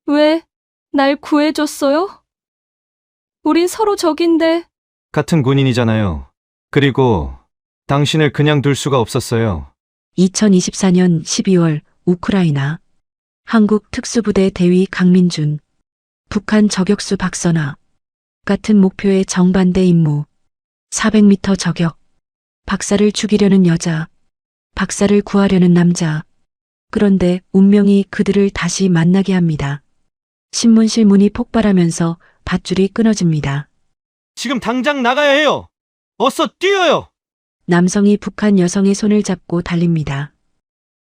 왜 날 구해줬어요? 우린 서로 적인데. 같은 군인이잖아요. 그리고 당신을 그냥 둘 수가 없었어요. 2024년 12월 우크라이나 한국 특수부대 대위 강민준, 북한 저격수 박선아. 같은 목표의 정반대 임무. 400m 저격. 박사를 죽이려는 여자. 박사를 구하려는 남자. 그런데 운명이 그들을 다시 만나게 합니다. 신문실 문이 폭발하면서 밧줄이 끊어집니다. 지금 당장 나가야 해요. 어서 뛰어요. 남성이 북한 여성의 손을 잡고 달립니다.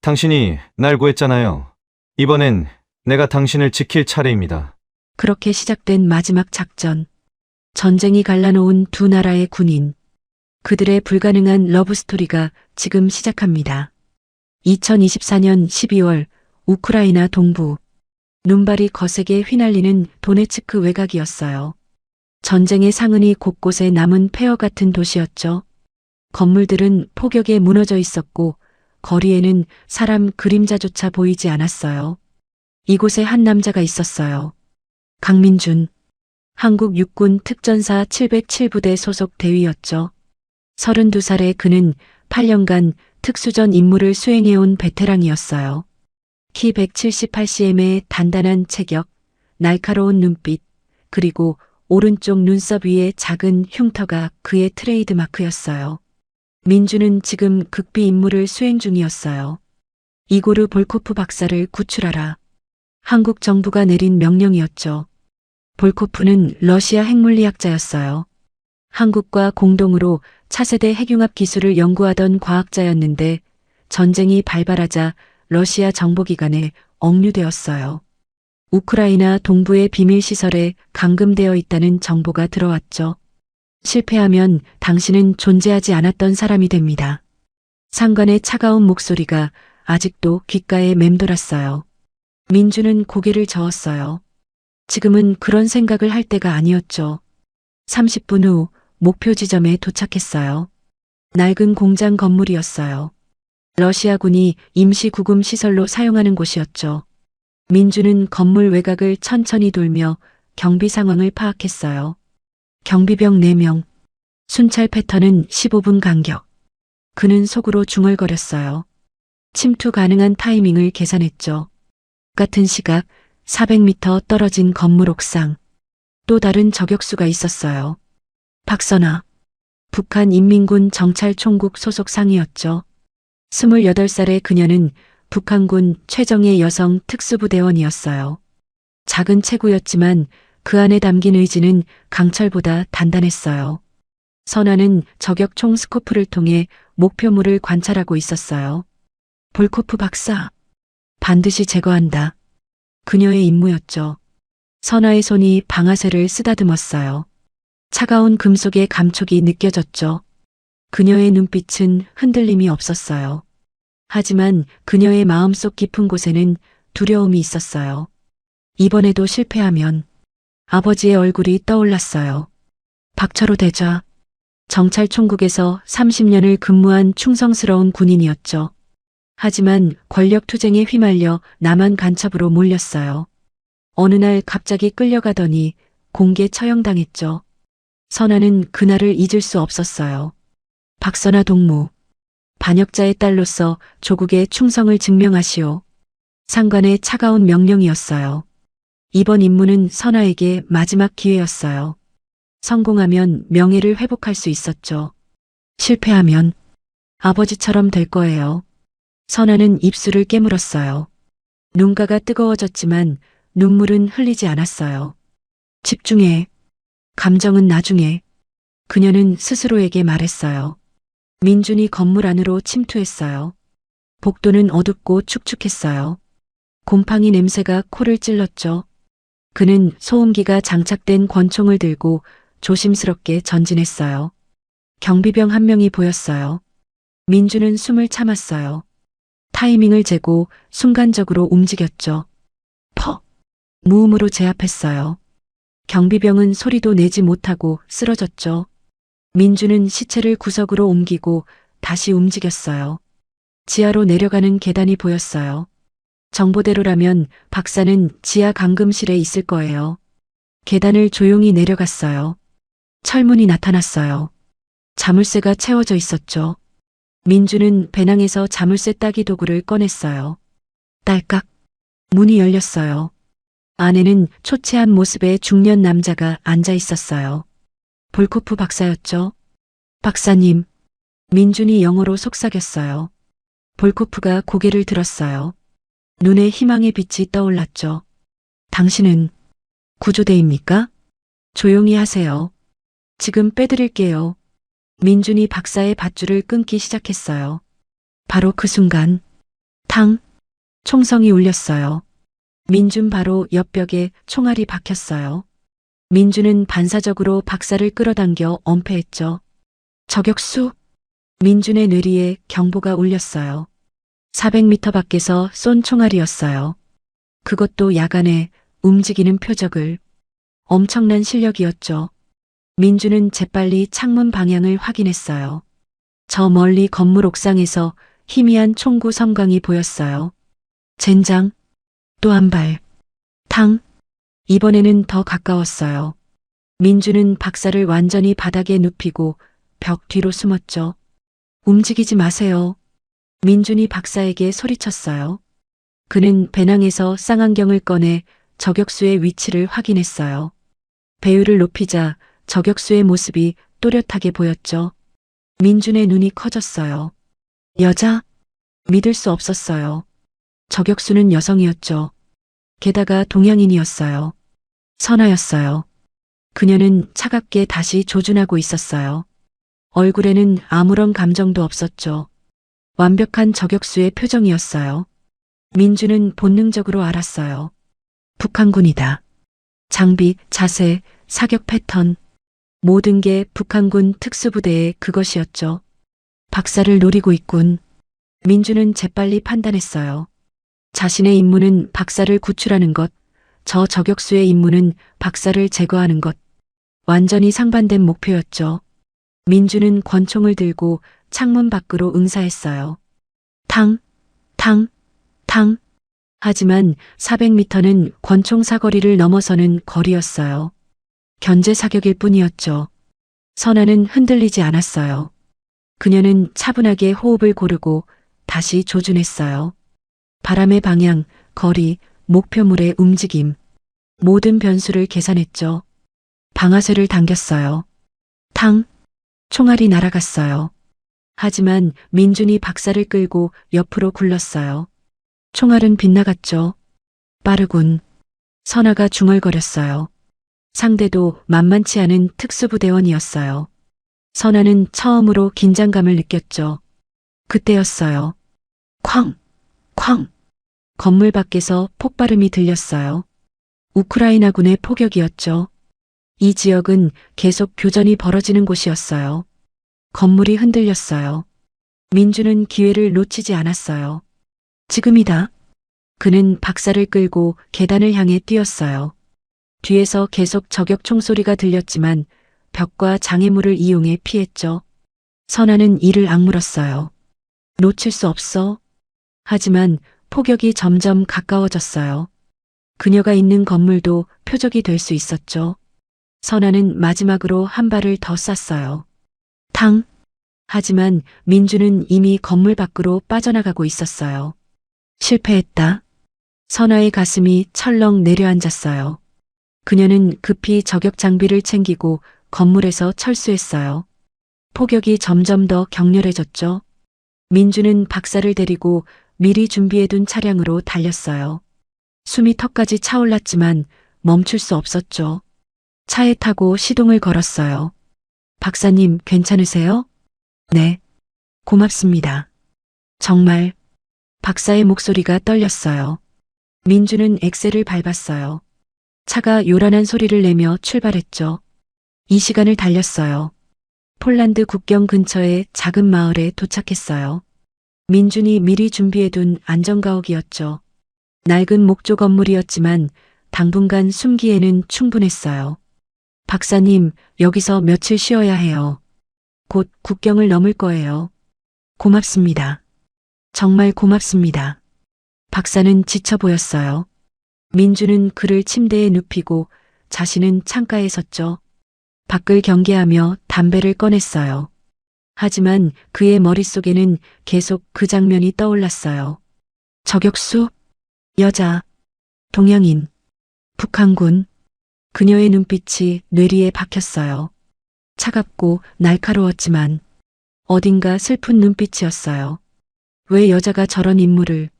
당신이 날 구했잖아요. 이번엔 내가 당신을 지킬 차례입니다. 그렇게 시작된 마지막 작전. 전쟁이 갈라놓은 두 나라의 군인. 그들의 불가능한 러브스토리가 지금 시작합니다. 2024년 12월 우크라이나 동부. 눈발이 거세게 휘날리는 도네츠크 외곽이었어요. 전쟁의 상흔이 곳곳에 남은 폐허 같은 도시였죠. 건물들은 폭격에 무너져 있었고 거리에는 사람 그림자조차 보이지 않았어요. 이곳에 한 남자가 있었어요. 강민준. 한국 육군 특전사 707부대 소속 대위였죠. 32살의 그는 8년간 특수전 임무를 수행해온 베테랑이었어요. 키 178cm의 단단한 체격, 날카로운 눈빛, 그리고 오른쪽 눈썹 위에 작은 흉터가 그의 트레이드 마크였어요. 민주는 지금 극비 임무를 수행 중이었어요. 이고르 볼코프 박사를 구출하라. 한국 정부가 내린 명령이었죠. 볼코프는 러시아 핵물리학자였어요. 한국과 공동으로 차세대 핵융합 기술을 연구하던 과학자였는데 전쟁이 발발하자 러시아 정보기관에 억류되었어요. 우크라이나 동부의 비밀시설에 감금되어 있다는 정보가 들어왔죠. 실패하면 당신은 존재하지 않았던 사람이 됩니다. 상관의 차가운 목소리가 아직도 귓가에 맴돌았어요. 민주는 고개를 저었어요. 지금은 그런 생각을 할 때가 아니었죠. 30분 후 목표 지점에 도착했어요. 낡은 공장 건물이었어요. 러시아군이 임시 구금 시설로 사용하는 곳이었죠. 민주는 건물 외곽을 천천히 돌며 경비 상황을 파악했어요. 경비병 4명. 순찰 패턴은 15분 간격. 그는 속으로 중얼거렸어요. 침투 가능한 타이밍을 계산했죠. 같은 시각 400m 떨어진 건물 옥상. 또 다른 저격수가 있었어요. 박선아. 북한 인민군 정찰총국 소속 상위였죠. 28살의 그녀는 북한군 최정예 여성 특수부대원이었어요. 작은 체구였지만 그 안에 담긴 의지는 강철보다 단단했어요. 선아는 저격총 스코프를 통해 목표물을 관찰하고 있었어요. 볼코프 박사. 반드시 제거한다. 그녀의 임무였죠. 선아의 손이 방아쇠를 쓰다듬었어요. 차가운 금속의 감촉이 느껴졌죠. 그녀의 눈빛은 흔들림이 없었어요. 하지만 그녀의 마음속 깊은 곳에는 두려움이 있었어요. 이번에도 실패하면 아버지의 얼굴이 떠올랐어요. 박철호 대좌. 정찰총국에서 30년을 근무한 충성스러운 군인이었죠. 하지만 권력 투쟁에 휘말려 남한 간첩으로 몰렸어요. 어느 날 갑자기 끌려가더니 공개 처형당했죠. 선아는 그날을 잊을 수 없었어요. 박선아 동무. 반역자의 딸로서 조국의 충성을 증명하시오. 상관의 차가운 명령이었어요. 이번 임무는 선아에게 마지막 기회였어요. 성공하면 명예를 회복할 수 있었죠. 실패하면 아버지처럼 될 거예요. 선아는 입술을 깨물었어요. 눈가가 뜨거워졌지만 눈물은 흘리지 않았어요. 집중해. 감정은 나중에. 그녀는 스스로에게 말했어요. 민준이 건물 안으로 침투했어요. 복도는 어둡고 축축했어요. 곰팡이 냄새가 코를 찔렀죠. 그는 소음기가 장착된 권총을 들고 조심스럽게 전진했어요. 경비병 한 명이 보였어요. 민주는 숨을 참았어요. 타이밍을 재고 순간적으로 움직였죠. 퍽! 무음으로 제압했어요. 경비병은 소리도 내지 못하고 쓰러졌죠. 민주는 시체를 구석으로 옮기고 다시 움직였어요. 지하로 내려가는 계단이 보였어요. 정보대로라면 박사는 지하 감금실에 있을 거예요. 계단을 조용히 내려갔어요. 철문이 나타났어요. 자물쇠가 채워져 있었죠. 민주는 배낭에서 자물쇠 따기 도구를 꺼냈어요. 딸깍. 문이 열렸어요. 안에는 초췌한 모습의 중년 남자가 앉아 있었어요. 볼코프 박사였죠. 박사님. 민준이 영어로 속삭였어요. 볼코프가 고개를 들었어요. 눈에 희망의 빛이 떠올랐죠. 당신은 구조대입니까? 조용히 하세요. 지금 빼드릴게요. 민준이 박사의 밧줄을 끊기 시작했어요. 바로 그 순간 탕! 총성이 울렸어요. 민준 바로 옆벽에 총알이 박혔어요. 민준은 반사적으로 박사를 끌어당겨 엄폐했죠. 저격수! 민준의 뇌리에 경보가 울렸어요. 400m 밖에서 쏜 총알이었어요. 그것도 야간에 움직이는 표적을. 엄청난 실력이었죠. 민준은 재빨리 창문 방향을 확인했어요. 저 멀리 건물 옥상에서 희미한 총구 섬광이 보였어요. 젠장. 또 한 발. 탕. 이번에는 더 가까웠어요. 민준은 박사를 완전히 바닥에 눕히고 벽 뒤로 숨었죠. 움직이지 마세요. 민준이 박사에게 소리쳤어요. 그는 배낭에서 쌍안경을 꺼내 저격수의 위치를 확인했어요. 배율을 높이자 저격수의 모습이 또렷하게 보였죠. 민준의 눈이 커졌어요. 여자? 믿을 수 없었어요. 저격수는 여성이었죠. 게다가 동양인이었어요. 선아였어요. 그녀는 차갑게 다시 조준하고 있었어요. 얼굴에는 아무런 감정도 없었죠. 완벽한 저격수의 표정이었어요. 민주는 본능적으로 알았어요. 북한군이다. 장비, 자세, 사격 패턴, 모든 게 북한군 특수부대의 그것이었죠. 박사를 노리고 있군. 민주는 재빨리 판단했어요. 자신의 임무는 박사를 구출하는 것, 저 저격수의 임무는 박사를 제거하는 것. 완전히 상반된 목표였죠. 민주는 권총을 들고 창문 밖으로 응사했어요. 탕, 탕, 탕. 하지만 400m는 권총 사거리를 넘어서는 거리였어요. 견제 사격일 뿐이었죠. 선아는 흔들리지 않았어요. 그녀는 차분하게 호흡을 고르고 다시 조준했어요. 바람의 방향, 거리, 목표물의 움직임. 모든 변수를 계산했죠. 방아쇠를 당겼어요. 탕! 총알이 날아갔어요. 하지만 민준이 박사를 끌고 옆으로 굴렀어요. 총알은 빗나갔죠. 빠르군. 선아가 중얼거렸어요. 상대도 만만치 않은 특수부대원이었어요. 선아는 처음으로 긴장감을 느꼈죠. 그때였어요. 쾅! 쾅! 건물 밖에서 폭발음이 들렸어요. 우크라이나군의 포격이었죠. 이 지역은 계속 교전이 벌어지는 곳이었어요. 건물이 흔들렸어요. 민주는 기회를 놓치지 않았어요. 지금이다. 그는 박사를 끌고 계단을 향해 뛰었어요. 뒤에서 계속 저격 총소리가 들렸지만 벽과 장애물을 이용해 피했죠. 선아는 이를 악물었어요. 놓칠 수 없어. 하지만 폭격이 점점 가까워졌어요. 그녀가 있는 건물도 표적이 될 수 있었죠. 선아는 마지막으로 한 발을 더 쐈어요. 탕! 하지만 민주는 이미 건물 밖으로 빠져나가고 있었어요. 실패했다. 선아의 가슴이 철렁 내려앉았어요. 그녀는 급히 저격 장비를 챙기고 건물에서 철수했어요. 폭격이 점점 더 격렬해졌죠. 민주는 박사를 데리고 미리 준비해둔 차량으로 달렸어요. 숨이 턱까지 차올랐지만 멈출 수 없었죠. 차에 타고 시동을 걸었어요. 박사님, 괜찮으세요? 네. 고맙습니다. 정말. 박사의 목소리가 떨렸어요. 민주는 엑셀을 밟았어요. 차가 요란한 소리를 내며 출발했죠. 이 시간을 달렸어요. 폴란드 국경 근처의 작은 마을에 도착했어요. 민준이 미리 준비해둔 안전가옥이었죠. 낡은 목조 건물이었지만 당분간 숨기에는 충분했어요. 박사님, 여기서 며칠 쉬어야 해요. 곧 국경을 넘을 거예요. 고맙습니다. 정말 고맙습니다. 박사는 지쳐 보였어요. 민주는 그를 침대에 눕히고 자신은 창가에 섰죠. 밖을 경계하며 담배를 꺼냈어요. 하지만 그의 머릿속에는 계속 그 장면이 떠올랐어요. 저격수, 여자, 동양인, 북한군. 그녀의 눈빛이 뇌리에 박혔어요. 차갑고 날카로웠지만 어딘가 슬픈 눈빛이었어요. 왜 여자가 저런 인물을?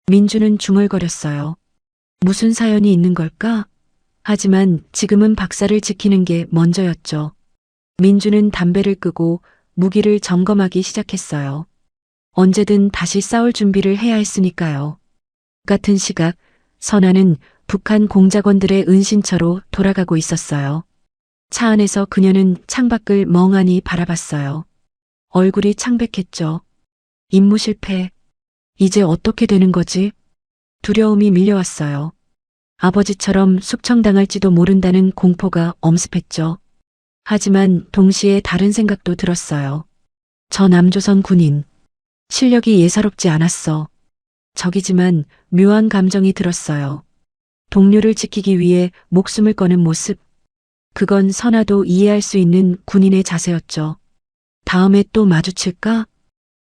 민주는 중얼거렸어요. 무슨 사연이 있는 걸까? 하지만 지금은 박사를 지키는 게 먼저였죠. 민주는 담배를 끄고 무기를 점검하기 시작했어요. 언제든 다시 싸울 준비를 해야 했으니까요. 같은 시각, 선아는 북한 공작원들의 은신처로 돌아가고 있었어요. 차 안에서 그녀는 창밖을 멍하니 바라봤어요. 얼굴이 창백했죠. 임무 실패. 이제 어떻게 되는 거지? 두려움이 밀려왔어요. 아버지처럼 숙청당할지도 모른다는 공포가 엄습했죠. 하지만 동시에 다른 생각도 들었어요. 저 남조선 군인. 실력이 예사롭지 않았어. 적이지만 묘한 감정이 들었어요. 동료를 지키기 위해 목숨을 거는 모습. 그건 선아도 이해할 수 있는 군인의 자세였죠. 다음에 또 마주칠까?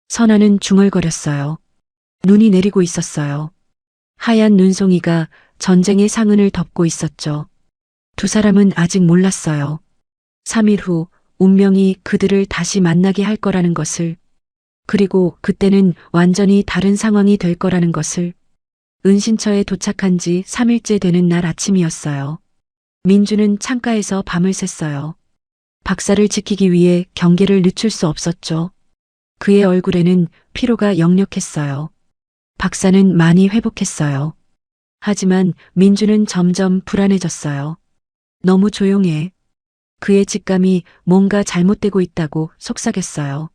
선아는 중얼거렸어요. 눈이 내리고 있었어요. 하얀 눈송이가 전쟁의 상흔을 덮고 있었죠. 두 사람은 아직 몰랐어요. 3일 후 운명이 그들을 다시 만나게 할 거라는 것을, 그리고 그때는 완전히 다른 상황이 될 거라는 것을. 은신처에 도착한 지 3일째 되는 날 아침이었어요. 민주는 창가에서 밤을 샜어요. 박사를 지키기 위해 경계를 늦출 수 없었죠. 그의 얼굴에는 피로가 역력했어요. 박사는 많이 회복했어요. 하지만 민주는 점점 불안해졌어요. 너무 조용해. 그의 직감이 뭔가 잘못되고 있다고 속삭였어요.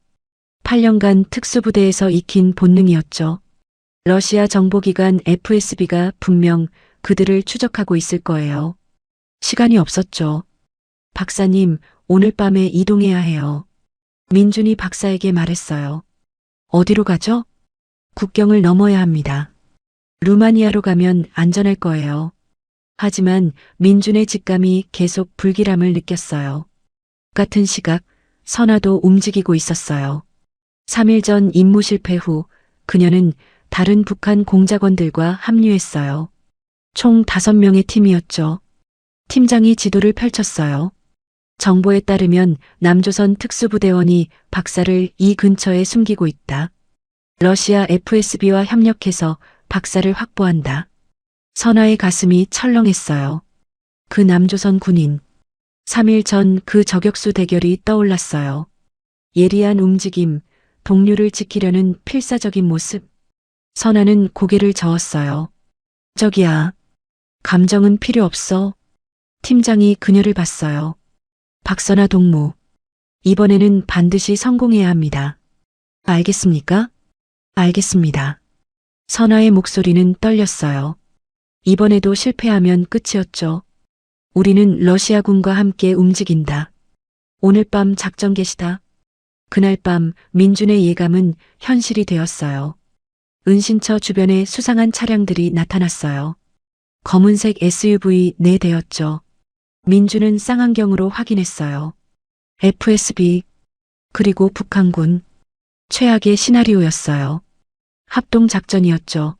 8년간 특수부대에서 익힌 본능이었죠. 러시아 정보기관 FSB가 분명 그들을 추적하고 있을 거예요. 시간이 없었죠. 박사님, 오늘 밤에 이동해야 해요. 민준이 박사에게 말했어요. 어디로 가죠? 국경을 넘어야 합니다. 루마니아로 가면 안전할 거예요. 하지만 민준의 직감이 계속 불길함을 느꼈어요. 같은 시각, 선아도 움직이고 있었어요. 3일 전 임무 실패 후 그녀는 다른 북한 공작원들과 합류했어요. 총 5명의 팀이었죠. 팀장이 지도를 펼쳤어요. 정보에 따르면 남조선 특수부대원이 박사를 이 근처에 숨기고 있다. 러시아 FSB와 협력해서 박사를 확보한다. 선아의 가슴이 철렁했어요. 그 남조선 군인. 3일 전 그 저격수 대결이 떠올랐어요. 예리한 움직임, 동료를 지키려는 필사적인 모습. 선아는 고개를 저었어요. 저기야. 감정은 필요 없어. 팀장이 그녀를 봤어요. 박선아 동무. 이번에는 반드시 성공해야 합니다. 알겠습니까? 알겠습니다. 선아의 목소리는 떨렸어요. 이번에도 실패하면 끝이었죠. 우리는 러시아군과 함께 움직인다. 오늘 밤 작전 개시다. 그날 밤 민준의 예감은 현실이 되었어요. 은신처 주변에 수상한 차량들이 나타났어요. 검은색 SUV 4대였죠. 민준은 쌍안경으로 확인했어요. FSB, 그리고 북한군. 최악의 시나리오였어요. 합동작전이었죠.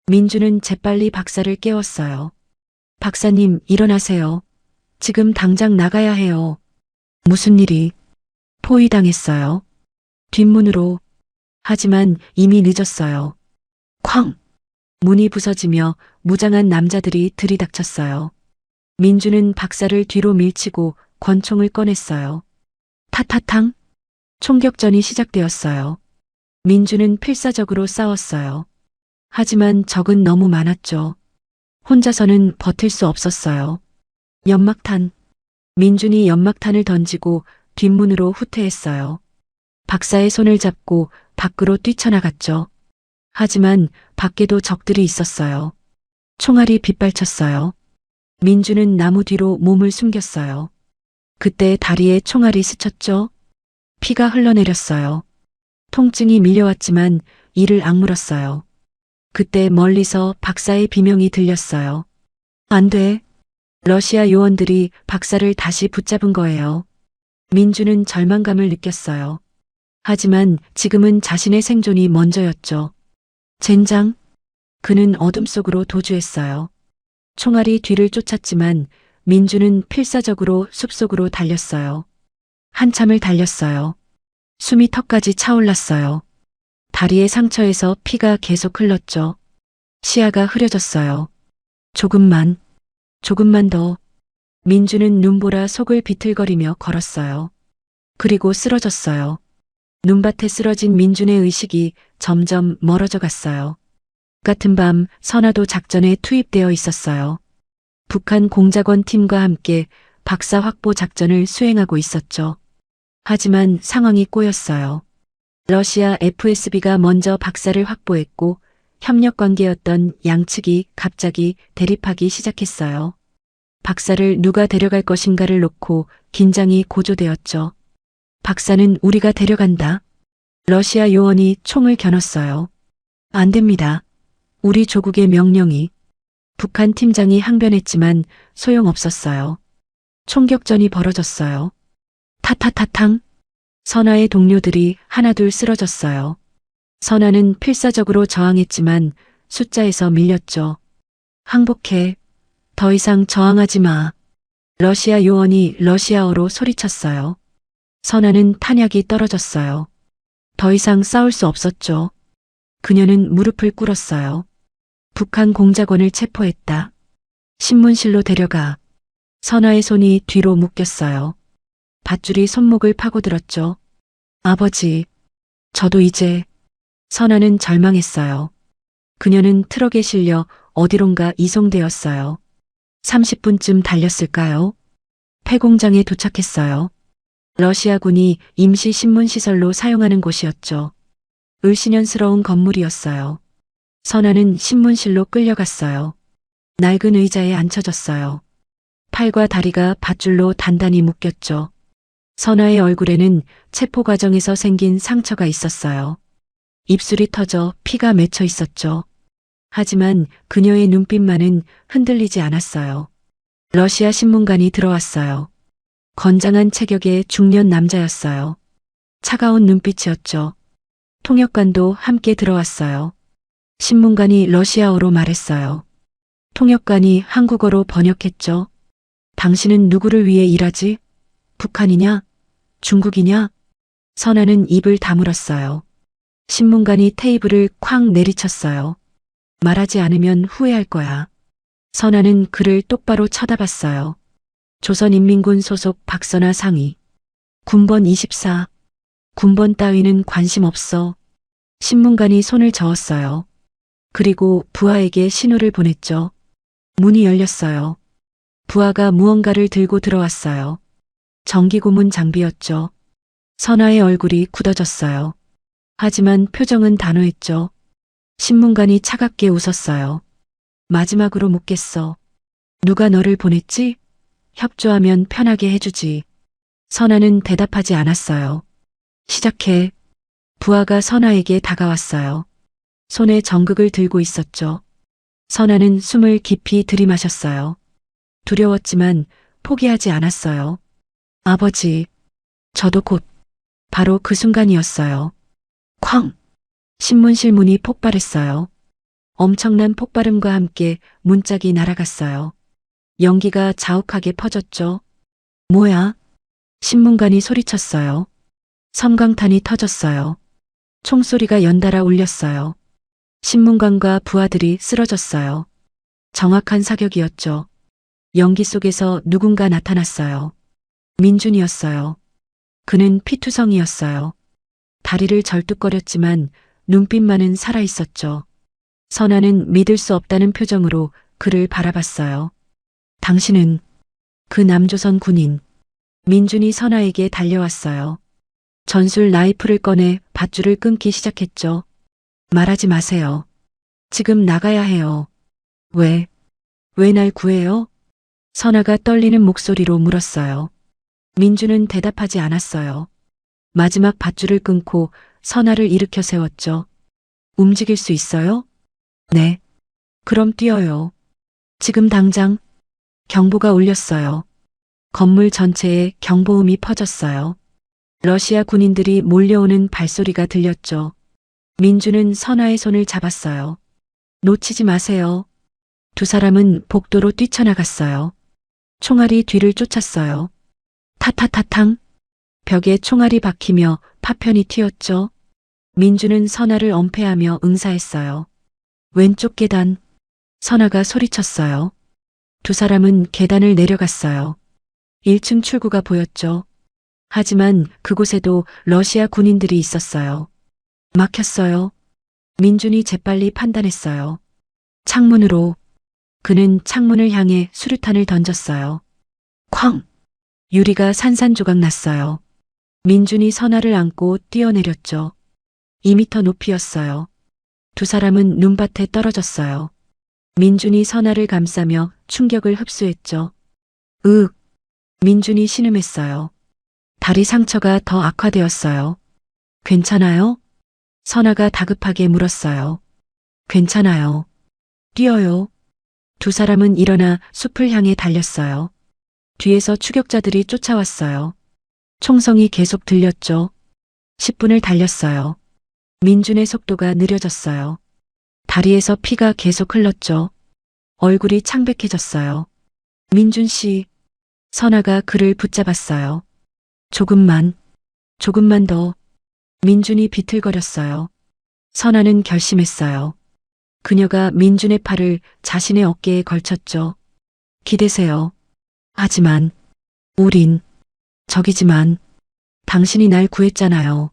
민준은 재빨리 박사를 깨웠어요. 박사님, 일어나세요. 지금 당장 나가야 해요. 무슨 일이? 포위당했어요. 뒷문으로. 하지만 이미 늦었어요. 쾅! 문이 부서지며 무장한 남자들이 들이닥쳤어요. 민주는 박사를 뒤로 밀치고 권총을 꺼냈어요. 타타탕! 총격전이 시작되었어요. 민주는 필사적으로 싸웠어요. 하지만 적은 너무 많았죠. 혼자서는 버틸 수 없었어요. 연막탄. 민준이 연막탄을 던지고 뒷문으로 후퇴했어요. 박사의 손을 잡고 밖으로 뛰쳐나갔죠. 하지만 밖에도 적들이 있었어요. 총알이 빗발쳤어요. 민주는 나무 뒤로 몸을 숨겼어요. 그때 다리에 총알이 스쳤죠. 피가 흘러내렸어요. 통증이 밀려왔지만 이를 악물었어요. 그때 멀리서 박사의 비명이 들렸어요. 안 돼. 러시아 요원들이 박사를 다시 붙잡은 거예요. 민주는 절망감을 느꼈어요. 하지만 지금은 자신의 생존이 먼저였죠. 젠장. 그는 어둠 속으로 도주했어요. 총알이 뒤를 쫓았지만 민주는 필사적으로 숲속으로 달렸어요. 한참을 달렸어요. 숨이 턱까지 차올랐어요. 다리의 상처에서 피가 계속 흘렀죠. 시야가 흐려졌어요. 조금만 더. 민주는 눈보라 속을 비틀거리며 걸었어요. 그리고 쓰러졌어요. 눈밭에 쓰러진 민준의 의식이 점점 멀어져 갔어요. 같은 밤 선화도 작전에 투입되어 있었어요. 북한 공작원 팀과 함께 박사 확보 작전을 수행하고 있었죠. 하지만 상황이 꼬였어요. 러시아 FSB가 먼저 박사를 확보했고 협력 관계였던 양측이 갑자기 대립하기 시작했어요. 박사를 누가 데려갈 것인가를 놓고 긴장이 고조되었죠. 박사는 우리가 데려간다. 러시아 요원이 총을 겨눴어요. 안 됩니다. 우리 조국의 명령이. 북한 팀장이 항변했지만 소용없었어요. 총격전이 벌어졌어요. 타타타탕. 선화의 동료들이 하나둘 쓰러졌어요. 선화는 필사적으로 저항했지만 숫자에서 밀렸죠. 항복해. 더 이상 저항하지 마. 러시아 요원이 러시아어로 소리쳤어요. 선화는 탄약이 떨어졌어요. 더 이상 싸울 수 없었죠. 그녀는 무릎을 꿇었어요. 북한 공작원을 체포했다. 신문실로 데려가. 선화의 손이 뒤로 묶였어요. 밧줄이 손목을 파고들었죠. 아버지, 저도 이제. 선화는 절망했어요. 그녀는 트럭에 실려 어디론가 이송되었어요. 30분쯤 달렸을까요? 폐공장에 도착했어요. 러시아군이 임시 신문시설로 사용하는 곳이었죠. 을씨년스러운 건물이었어요. 선화는 신문실로 끌려갔어요. 낡은 의자에 앉혀졌어요. 팔과 다리가 밧줄로 단단히 묶였죠. 선화의 얼굴에는 체포 과정에서 생긴 상처가 있었어요. 입술이 터져 피가 맺혀 있었죠. 하지만 그녀의 눈빛만은 흔들리지 않았어요. 러시아 신문관이 들어왔어요. 건장한 체격의 중년 남자였어요. 차가운 눈빛이었죠. 통역관도 함께 들어왔어요. 신문관이 러시아어로 말했어요. 통역관이 한국어로 번역했죠. 당신은 누구를 위해 일하지? 북한이냐? 중국이냐? 선화는 입을 다물었어요. 신문관이 테이블을 쾅 내리쳤어요. 말하지 않으면 후회할 거야. 선화는 그를 똑바로 쳐다봤어요. 조선인민군 소속 박선화 상위. 군번 24. 군번 따위는 관심 없어. 신문관이 손을 저었어요. 그리고 부하에게 신호를 보냈죠. 문이 열렸어요. 부하가 무언가를 들고 들어왔어요. 전기고문 장비였죠. 선화의 얼굴이 굳어졌어요. 하지만 표정은 단호했죠. 신문관이 차갑게 웃었어요. 마지막으로 묻겠어. 누가 너를 보냈지? 협조하면 편하게 해주지. 선화는 대답하지 않았어요. 시작해. 부하가 선화에게 다가왔어요. 손에 전극을 들고 있었죠. 선화는 숨을 깊이 들이마셨어요. 두려웠지만 포기하지 않았어요. 아버지, 저도 곧. 바로 그 순간이었어요. 쾅! 신문실 문이 폭발했어요. 엄청난 폭발음과 함께 문짝이 날아갔어요. 연기가 자욱하게 퍼졌죠. 뭐야? 신문관이 소리쳤어요. 섬광탄이 터졌어요. 총소리가 연달아 울렸어요. 신문관과 부하들이 쓰러졌어요. 정확한 사격이었죠. 연기 속에서 누군가 나타났어요. 민준이었어요. 그는 피투성이었어요. 다리를 절뚝거렸지만 눈빛만은 살아있었죠. 선화는 믿을 수 없다는 표정으로 그를 바라봤어요. 당신은 그 남조선 군인. 민준이 선화에게 달려왔어요. 전술 라이플을 꺼내 밧줄을 끊기 시작했죠. 말하지 마세요. 지금 나가야 해요. 왜 날 구해요? 선화가 떨리는 목소리로 물었어요. 민준은 대답하지 않았어요. 마지막 밧줄을 끊고 선화를 일으켜 세웠죠. 움직일 수 있어요? 네. 그럼 뛰어요. 지금 당장 경보가 울렸어요. 건물 전체에 경보음이 퍼졌어요. 러시아 군인들이 몰려오는 발소리가 들렸죠. 민주는 선아의 손을 잡았어요. 놓치지 마세요. 두 사람은 복도로 뛰쳐나갔어요. 총알이 뒤를 쫓았어요. 타타타탕. 벽에 총알이 박히며 파편이 튀었죠. 민주는 선아를 엄폐하며 응사했어요. 왼쪽 계단. 선아가 소리쳤어요. 두 사람은 계단을 내려갔어요. 1층 출구가 보였죠. 하지만 그곳에도 러시아 군인들이 있었어요. 막혔어요. 민준이 재빨리 판단했어요. 창문으로. 그는 창문을 향해 수류탄을 던졌어요. 쾅! 유리가 산산조각 났어요. 민준이 선아를 안고 뛰어내렸죠. 2미터 높이였어요. 두 사람은 눈밭에 떨어졌어요. 민준이 선아를 감싸며 충격을 흡수했죠. 으윽! 민준이 신음했어요. 다리 상처가 더 악화되었어요. 괜찮아요? 선아가 다급하게 물었어요. 괜찮아요. 뛰어요. 두 사람은 일어나 숲을 향해 달렸어요. 뒤에서 추격자들이 쫓아왔어요. 총성이 계속 들렸죠. 10분을 달렸어요. 민준의 속도가 느려졌어요. 다리에서 피가 계속 흘렀죠. 얼굴이 창백해졌어요. 민준 씨. 선아가 그를 붙잡았어요. 조금만 더. 민준이 비틀거렸어요. 선아는 결심했어요. 그녀가 민준의 팔을 자신의 어깨에 걸쳤죠. 기대세요. 하지만 우린 적이지만 당신이 날 구했잖아요.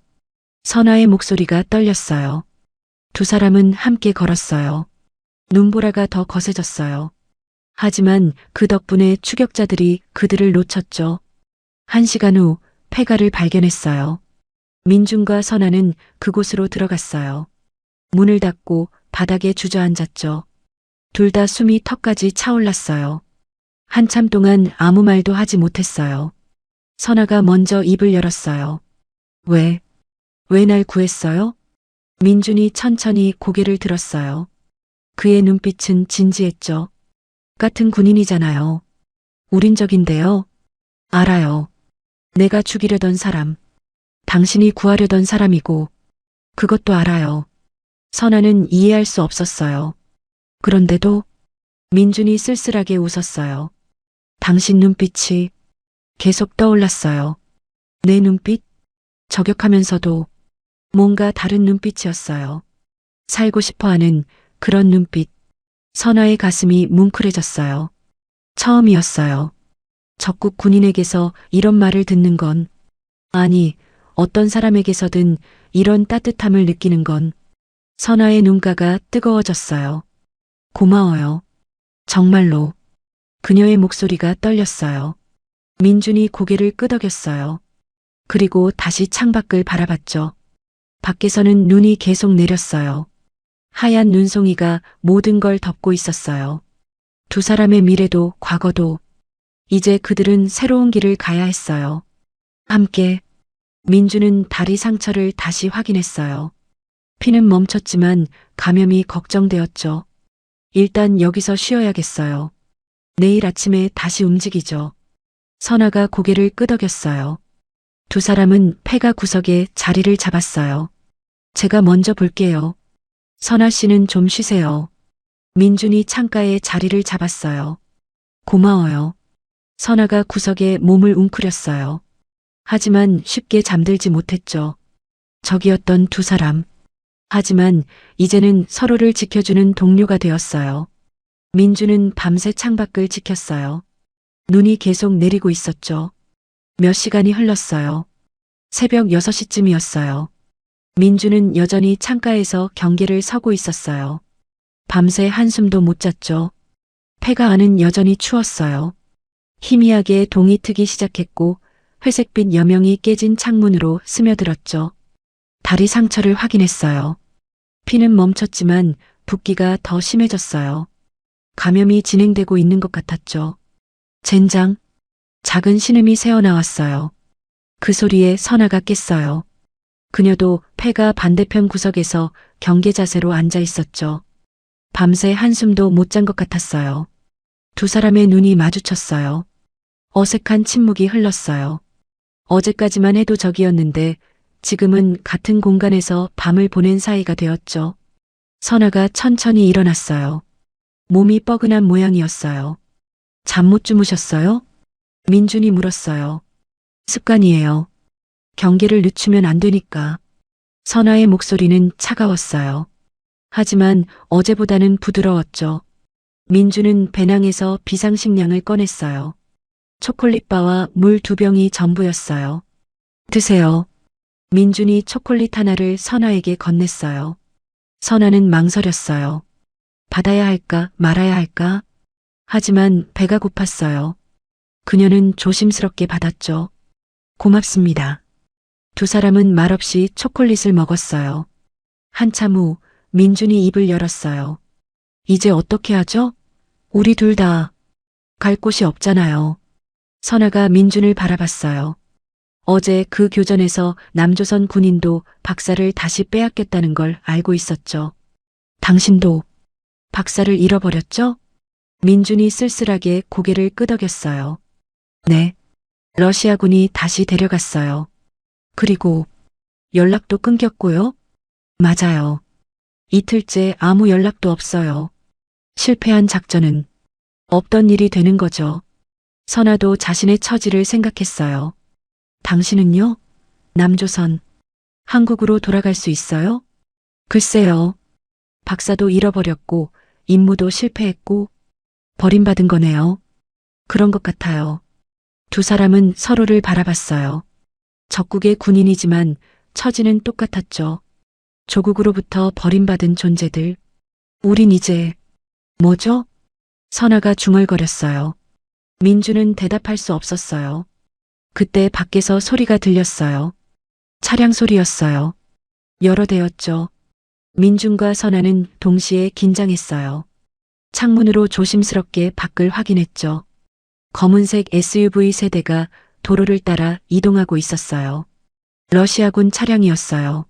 선아의 목소리가 떨렸어요. 두 사람은 함께 걸었어요. 눈보라가 더 거세졌어요. 하지만 그 덕분에 추격자들이 그들을 놓쳤죠. 1시간 후 폐가를 발견했어요. 민준과 선아는 그곳으로 들어갔어요. 문을 닫고 바닥에 주저앉았죠. 둘 다 숨이 턱까지 차올랐어요. 한참 동안 아무 말도 하지 못했어요. 선아가 먼저 입을 열었어요. 왜 날 구했어요? 민준이 천천히 고개를 들었어요. 그의 눈빛은 진지했죠. 같은 군인이잖아요. 우린 적인데요. 알아요. 내가 죽이려던 사람. 당신이 구하려던 사람이고 그것도 알아요. 선아는 이해할 수 없었어요. 그런데도 민준이 쓸쓸하게 웃었어요. 당신 눈빛이 계속 떠올랐어요. 내 눈빛? 저격하면서도 뭔가 다른 눈빛이었어요. 살고 싶어하는 그런 눈빛. 선아의 가슴이 뭉클해졌어요. 처음이었어요. 적국 군인에게서 이런 말을 듣는 건, 아니, 어떤 사람에게서든 이런 따뜻함을 느끼는 건. 선아의 눈가가 뜨거워졌어요. 고마워요. 정말로. 그녀의 목소리가 떨렸어요. 민준이 고개를 끄덕였어요. 그리고 다시 창밖을 바라봤죠. 밖에서는 눈이 계속 내렸어요. 하얀 눈송이가 모든 걸 덮고 있었어요. 두 사람의 미래도 과거도 이제 그들은 새로운 길을 가야 했어요. 함께. 민주는 다리 상처를 다시 확인했어요. 피는 멈췄지만 감염이 걱정되었죠. 일단 여기서 쉬어야겠어요. 내일 아침에 다시 움직이죠. 선아가 고개를 끄덕였어요. 두 사람은 폐가 구석에 자리를 잡았어요. 제가 먼저 볼게요. 선아 씨는 좀 쉬세요. 민준이 창가에 자리를 잡았어요. 고마워요. 선아가 구석에 몸을 웅크렸어요. 하지만 쉽게 잠들지 못했죠. 적이었던 두 사람. 하지만 이제는 서로를 지켜주는 동료가 되었어요. 민주는 밤새 창밖을 지켰어요. 눈이 계속 내리고 있었죠. 몇 시간이 흘렀어요. 새벽 6시쯤이었어요. 민주는 여전히 창가에서 경계를 서고 있었어요. 밤새 한숨도 못 잤죠. 폐가 안은 여전히 추웠어요. 희미하게 동이 트기 시작했고 회색빛 여명이 깨진 창문으로 스며들었죠. 다리 상처를 확인했어요. 피는 멈췄지만 붓기가 더 심해졌어요. 감염이 진행되고 있는 것 같았죠. 젠장. 작은 신음이 새어나왔어요. 그 소리에 선아가 깼어요. 그녀도 폐가 반대편 구석에서 경계 자세로 앉아 있었죠. 밤새 한숨도 못 잔 것 같았어요. 두 사람의 눈이 마주쳤어요. 어색한 침묵이 흘렀어요. 어제까지만 해도 적이었는데 지금은 같은 공간에서 밤을 보낸 사이가 되었죠. 선아가 천천히 일어났어요. 몸이 뻐근한 모양이었어요. 잠 못 주무셨어요? 민준이 물었어요. 습관이에요. 경계를 늦추면 안 되니까. 선아의 목소리는 차가웠어요. 하지만 어제보다는 부드러웠죠. 민주는 배낭에서 비상식량을 꺼냈어요. 초콜릿바와 물 2병이 전부였어요. 드세요. 민준이 초콜릿 하나를 선아에게 건넸어요. 선아는 망설였어요. 받아야 할까 말아야 할까? 하지만 배가 고팠어요. 그녀는 조심스럽게 받았죠. 고맙습니다. 두 사람은 말없이 초콜릿을 먹었어요. 한참 후 민준이 입을 열었어요. 이제 어떻게 하죠? 우리 둘 다 갈 곳이 없잖아요. 선아가 민준을 바라봤어요. 어제 그 교전에서 남조선 군인도 박사를 다시 빼앗겼다는 걸 알고 있었죠. 당신도 박사를 잃어버렸죠? 민준이 쓸쓸하게 고개를 끄덕였어요. 네. 러시아군이 다시 데려갔어요. 그리고 연락도 끊겼고요? 맞아요. 이틀째 아무 연락도 없어요. 실패한 작전은 없던 일이 되는 거죠. 선아도 자신의 처지를 생각했어요. 당신은요? 남조선, 한국으로 돌아갈 수 있어요? 글쎄요. 박사도 잃어버렸고, 임무도 실패했고, 버림받은 거네요. 그런 것 같아요. 두 사람은 서로를 바라봤어요. 적국의 군인이지만 처지는 똑같았죠. 조국으로부터 버림받은 존재들. 우린 이제, 뭐죠? 선아가 중얼거렸어요. 민주는 대답할 수 없었어요. 그때 밖에서 소리가 들렸어요. 차량 소리였어요. 여러 대였죠. 민준과 선아는 동시에 긴장했어요. 창문으로 조심스럽게 밖을 확인했죠. 검은색 SUV 세대가 도로를 따라 이동하고 있었어요. 러시아군 차량이었어요.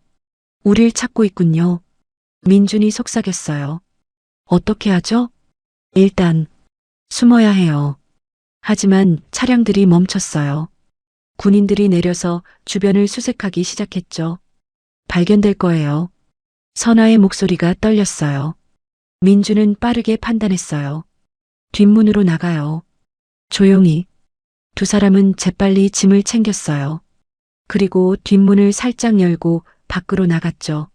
우릴 찾고 있군요. 민준이 속삭였어요. 어떻게 하죠? 일단 숨어야 해요. 하지만 차량들이 멈췄어요. 군인들이 내려서 주변을 수색하기 시작했죠. 발견될 거예요. 선아의 목소리가 떨렸어요. 민주는 빠르게 판단했어요. 뒷문으로 나가요. 조용히. 두 사람은 재빨리 짐을 챙겼어요. 그리고 뒷문을 살짝 열고 밖으로 나갔죠.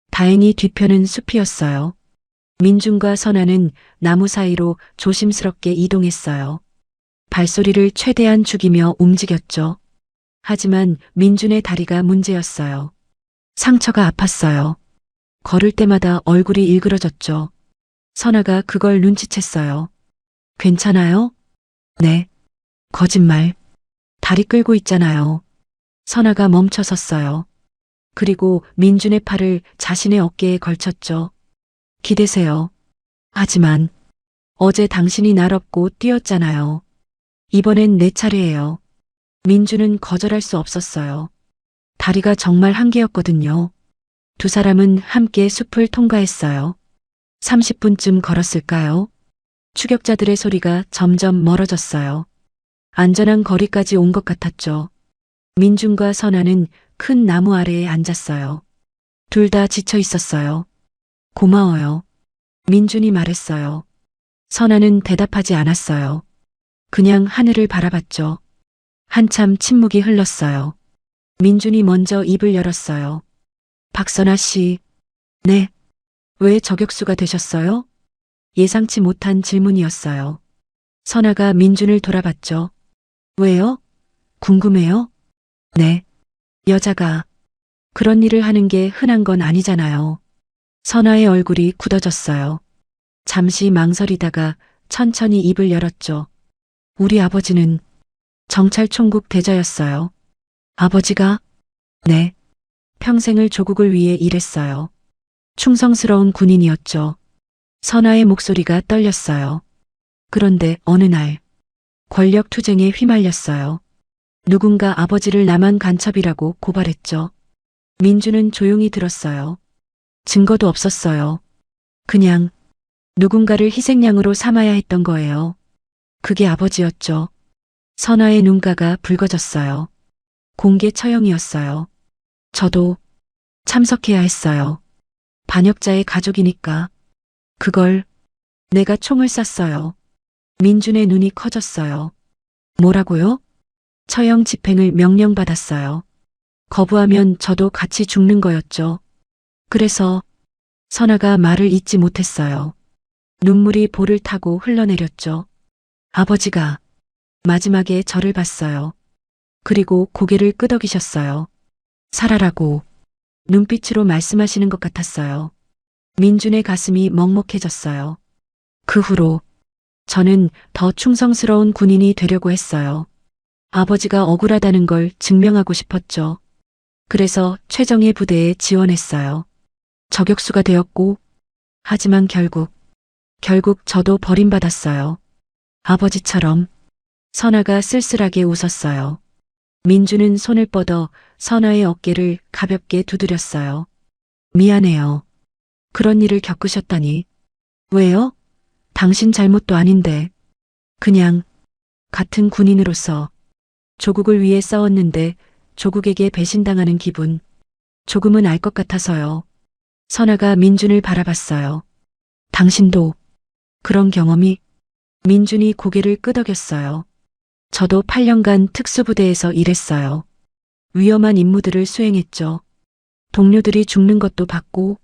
다행히 뒤편은 숲이었어요. 민준과 선아는 나무 사이로 조심스럽게 이동했어요. 발소리를 최대한 죽이며 움직였죠. 하지만 민준의 다리가 문제였어요. 상처가 아팠어요. 걸을 때마다 얼굴이 일그러졌죠. 선아가 그걸 눈치챘어요. 괜찮아요? 네. 거짓말. 다리 끌고 있잖아요. 선아가 멈춰 섰어요. 그리고 민준의 팔을 자신의 어깨에 걸쳤죠. 기대세요. 하지만 어제 당신이 날 업고 뛰었잖아요. 이번엔 내 차례예요. 민준은 거절할 수 없었어요. 다리가 정말 한계였거든요. 두 사람은 함께 숲을 통과했어요. 30분쯤 걸었을까요? 추격자들의 소리가 점점 멀어졌어요. 안전한 거리까지 온 것 같았죠. 민준과 선아는 큰 나무 아래에 앉았어요. 둘 다 지쳐 있었어요. 고마워요. 민준이 말했어요. 선아는 대답하지 않았어요. 그냥 하늘을 바라봤죠. 한참 침묵이 흘렀어요. 민준이 먼저 입을 열었어요. 박선아 씨. 네. 왜 저격수가 되셨어요? 예상치 못한 질문이었어요. 선아가 민준을 돌아봤죠. 왜요? 궁금해요? 네. 여자가 그런 일을 하는 게 흔한 건 아니잖아요. 선아의 얼굴이 굳어졌어요. 잠시 망설이다가 천천히 입을 열었죠. 우리 아버지는 정찰총국 대자였어요. 아버지가? 네. 평생을 조국을 위해 일했어요. 충성스러운 군인이었죠. 선아의 목소리가 떨렸어요. 그런데 어느 날 권력 투쟁에 휘말렸어요. 누군가 아버지를 남한 간첩이라고 고발했죠. 민주는 조용히 들었어요. 증거도 없었어요. 그냥 누군가를 희생양으로 삼아야 했던 거예요. 그게 아버지였죠. 선아의 눈가가 붉어졌어요. 공개 처형이었어요. 저도 참석해야 했어요. 반역자의 가족이니까. 그걸 내가 총을 쐈어요. 민준의 눈이 커졌어요. 뭐라고요? 처형 집행을 명령받았어요. 거부하면 저도 같이 죽는 거였죠. 그래서 선아가 말을 잇지 못했어요. 눈물이 볼을 타고 흘러내렸죠. 아버지가 마지막에 저를 봤어요. 그리고 고개를 끄덕이셨어요. 살아라고 눈빛으로 말씀하시는 것 같았어요. 민준의 가슴이 먹먹해졌어요. 그 후로 저는 더 충성스러운 군인이 되려고 했어요. 아버지가 억울하다는 걸 증명하고 싶었죠. 그래서 최정예 부대에 지원했어요. 저격수가 되었고, 하지만 결국 저도 버림받았어요. 아버지처럼. 선아가 쓸쓸하게 웃었어요. 민주는 손을 뻗어 선아의 어깨를 가볍게 두드렸어요. 미안해요. 그런 일을 겪으셨다니. 왜요? 당신 잘못도 아닌데. 그냥 같은 군인으로서 조국을 위해 싸웠는데 조국에게 배신당하는 기분. 조금은 알 것 같아서요. 선아가 민준을 바라봤어요. 당신도 그런 경험이? 민준이 고개를 끄덕였어요. 저도 8년간 특수부대에서 일했어요. 위험한 임무들을 수행했죠. 동료들이 죽는 것도 봤고,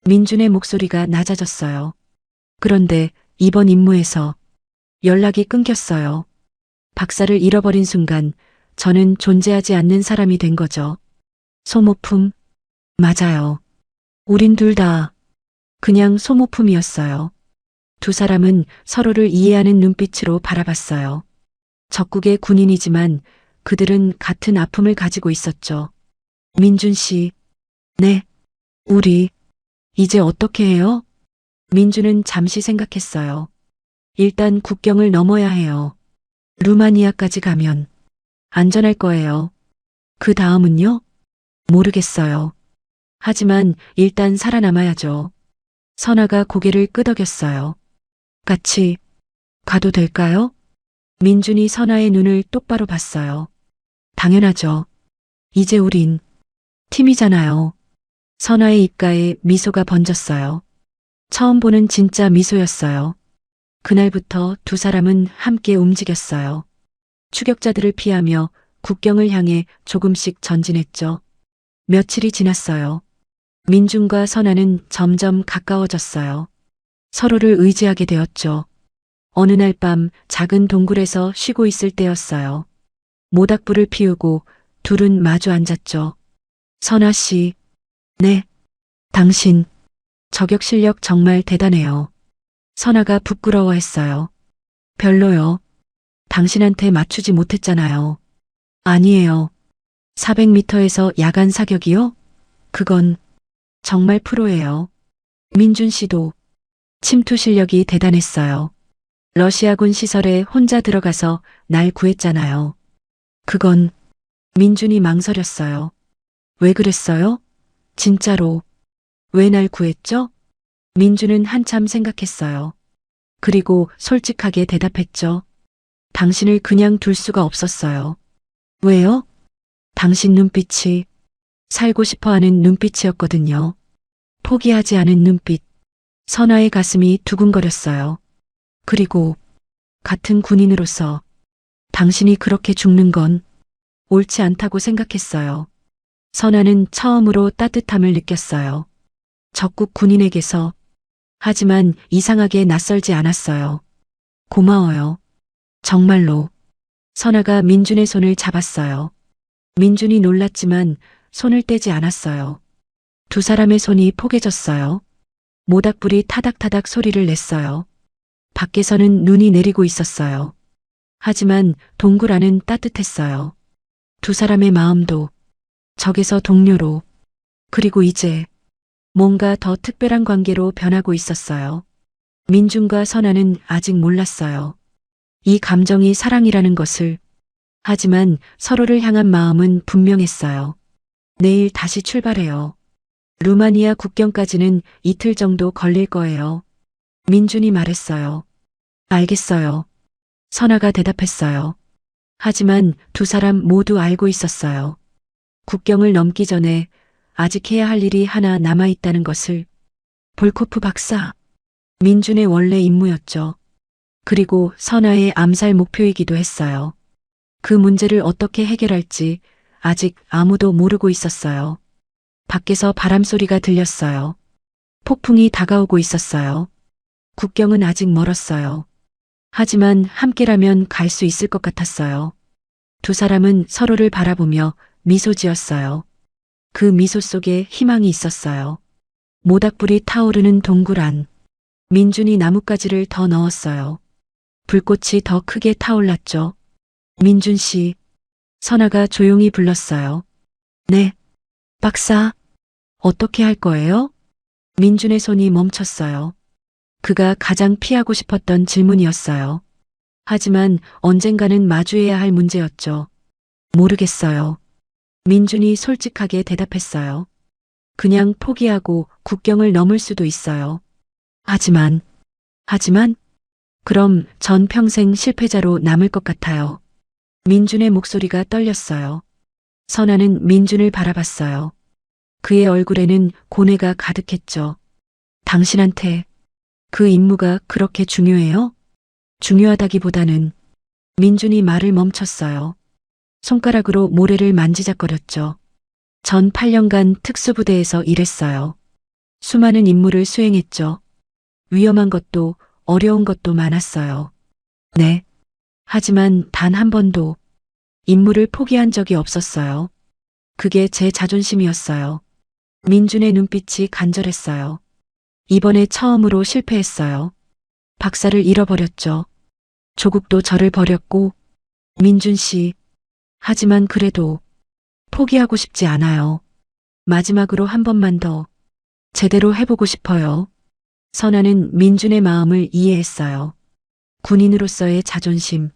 민준의 목소리가 낮아졌어요. 그런데 이번 임무에서 연락이 끊겼어요. 박사를 잃어버린 순간 저는 존재하지 않는 사람이 된 거죠. 소모품? 맞아요. 우린 둘 다 그냥 소모품이었어요. 두 사람은 서로를 이해하는 눈빛으로 바라봤어요. 적국의 군인이지만 그들은 같은 아픔을 가지고 있었죠. 민준 씨. 네. 우리 이제 어떻게 해요? 민준은 잠시 생각했어요. 일단 국경을 넘어야 해요. 루마니아까지 가면 안전할 거예요. 그 다음은요? 모르겠어요. 하지만 일단 살아남아야죠. 선아가 고개를 끄덕였어요. 같이 가도 될까요? 민준이 선아의 눈을 똑바로 봤어요. 당연하죠. 이제 우린 팀이잖아요. 선아의 입가에 미소가 번졌어요. 처음 보는 진짜 미소였어요. 그날부터 두 사람은 함께 움직였어요. 추격자들을 피하며 국경을 향해 조금씩 전진했죠. 며칠이 지났어요. 민준과 선아는 점점 가까워졌어요. 서로를 의지하게 되었죠. 어느 날 밤 작은 동굴에서 쉬고 있을 때였어요. 모닥불을 피우고 둘은 마주 앉았죠. 선아 씨. 네. 당신 저격 실력 정말 대단해요. 선아가 부끄러워했어요. 별로요. 당신한테 맞추지 못했잖아요. 아니에요. 400m에서 야간 사격이요? 그건 정말 프로예요. 민준 씨도 침투 실력이 대단했어요. 러시아군 시설에 혼자 들어가서 날 구했잖아요. 그건 민준이 망설였어요. 왜 그랬어요? 진짜로. 왜 날 구했죠? 민준은 한참 생각했어요. 그리고 솔직하게 대답했죠. 당신을 그냥 둘 수가 없었어요. 왜요? 당신 눈빛이 살고 싶어 하는 눈빛이었거든요. 포기하지 않은 눈빛. 선아의 가슴이 두근거렸어요. 그리고 같은 군인으로서 당신이 그렇게 죽는 건 옳지 않다고 생각했어요. 선아는 처음으로 따뜻함을 느꼈어요. 적국 군인에게서. 하지만 이상하게 낯설지 않았어요. 고마워요. 정말로. 선아가 민준의 손을 잡았어요. 민준이 놀랐지만 손을 떼지 않았어요. 두 사람의 손이 포개졌어요. 모닥불이 타닥타닥 소리를 냈어요. 밖에서는 눈이 내리고 있었어요. 하지만 동굴 안은 따뜻했어요. 두 사람의 마음도 적에서 동료로, 그리고 이제 뭔가 더 특별한 관계로 변하고 있었어요. 민준과 선아는 아직 몰랐어요. 이 감정이 사랑이라는 것을. 하지만 서로를 향한 마음은 분명했어요. 내일 다시 출발해요. 루마니아 국경까지는 이틀 정도 걸릴 거예요. 민준이 말했어요. 알겠어요. 선아가 대답했어요. 하지만 두 사람 모두 알고 있었어요. 국경을 넘기 전에 아직 해야 할 일이 하나 남아있다는 것을. 볼코프 박사. 민준의 원래 임무였죠. 그리고 선아의 암살 목표이기도 했어요. 그 문제를 어떻게 해결할지 아직 아무도 모르고 있었어요. 밖에서 바람소리가 들렸어요. 폭풍이 다가오고 있었어요. 국경은 아직 멀었어요. 하지만 함께라면 갈 수 있을 것 같았어요. 두 사람은 서로를 바라보며 미소 지었어요. 그 미소 속에 희망이 있었어요. 모닥불이 타오르는 동굴 안. 민준이 나뭇가지를 더 넣었어요. 불꽃이 더 크게 타올랐죠. 민준 씨. 선아가 조용히 불렀어요. 네. 박사. 어떻게 할 거예요? 민준의 손이 멈췄어요. 그가 가장 피하고 싶었던 질문이었어요. 하지만 언젠가는 마주해야 할 문제였죠. 모르겠어요. 민준이 솔직하게 대답했어요. 그냥 포기하고 국경을 넘을 수도 있어요. 하지만, 그럼 전 평생 실패자로 남을 것 같아요. 민준의 목소리가 떨렸어요. 선아는 민준을 바라봤어요. 그의 얼굴에는 고뇌가 가득했죠. 당신한테 그 임무가 그렇게 중요해요? 중요하다기보다는. 민준이 말을 멈췄어요. 손가락으로 모래를 만지작거렸죠. 전 8년간 특수부대에서 일했어요. 수많은 임무를 수행했죠. 위험한 것도 어려운 것도 많았어요. 네. 하지만 단 한 번도 임무를 포기한 적이 없었어요. 그게 제 자존심이었어요. 민준의 눈빛이 간절했어요. 이번에 처음으로 실패했어요. 박사를 잃어버렸죠. 조국도 저를 버렸고. 민준 씨. 하지만 그래도 포기하고 싶지 않아요. 마지막으로 한 번만 더 제대로 해보고 싶어요. 선아는 민준의 마음을 이해했어요. 군인으로서의 자존심,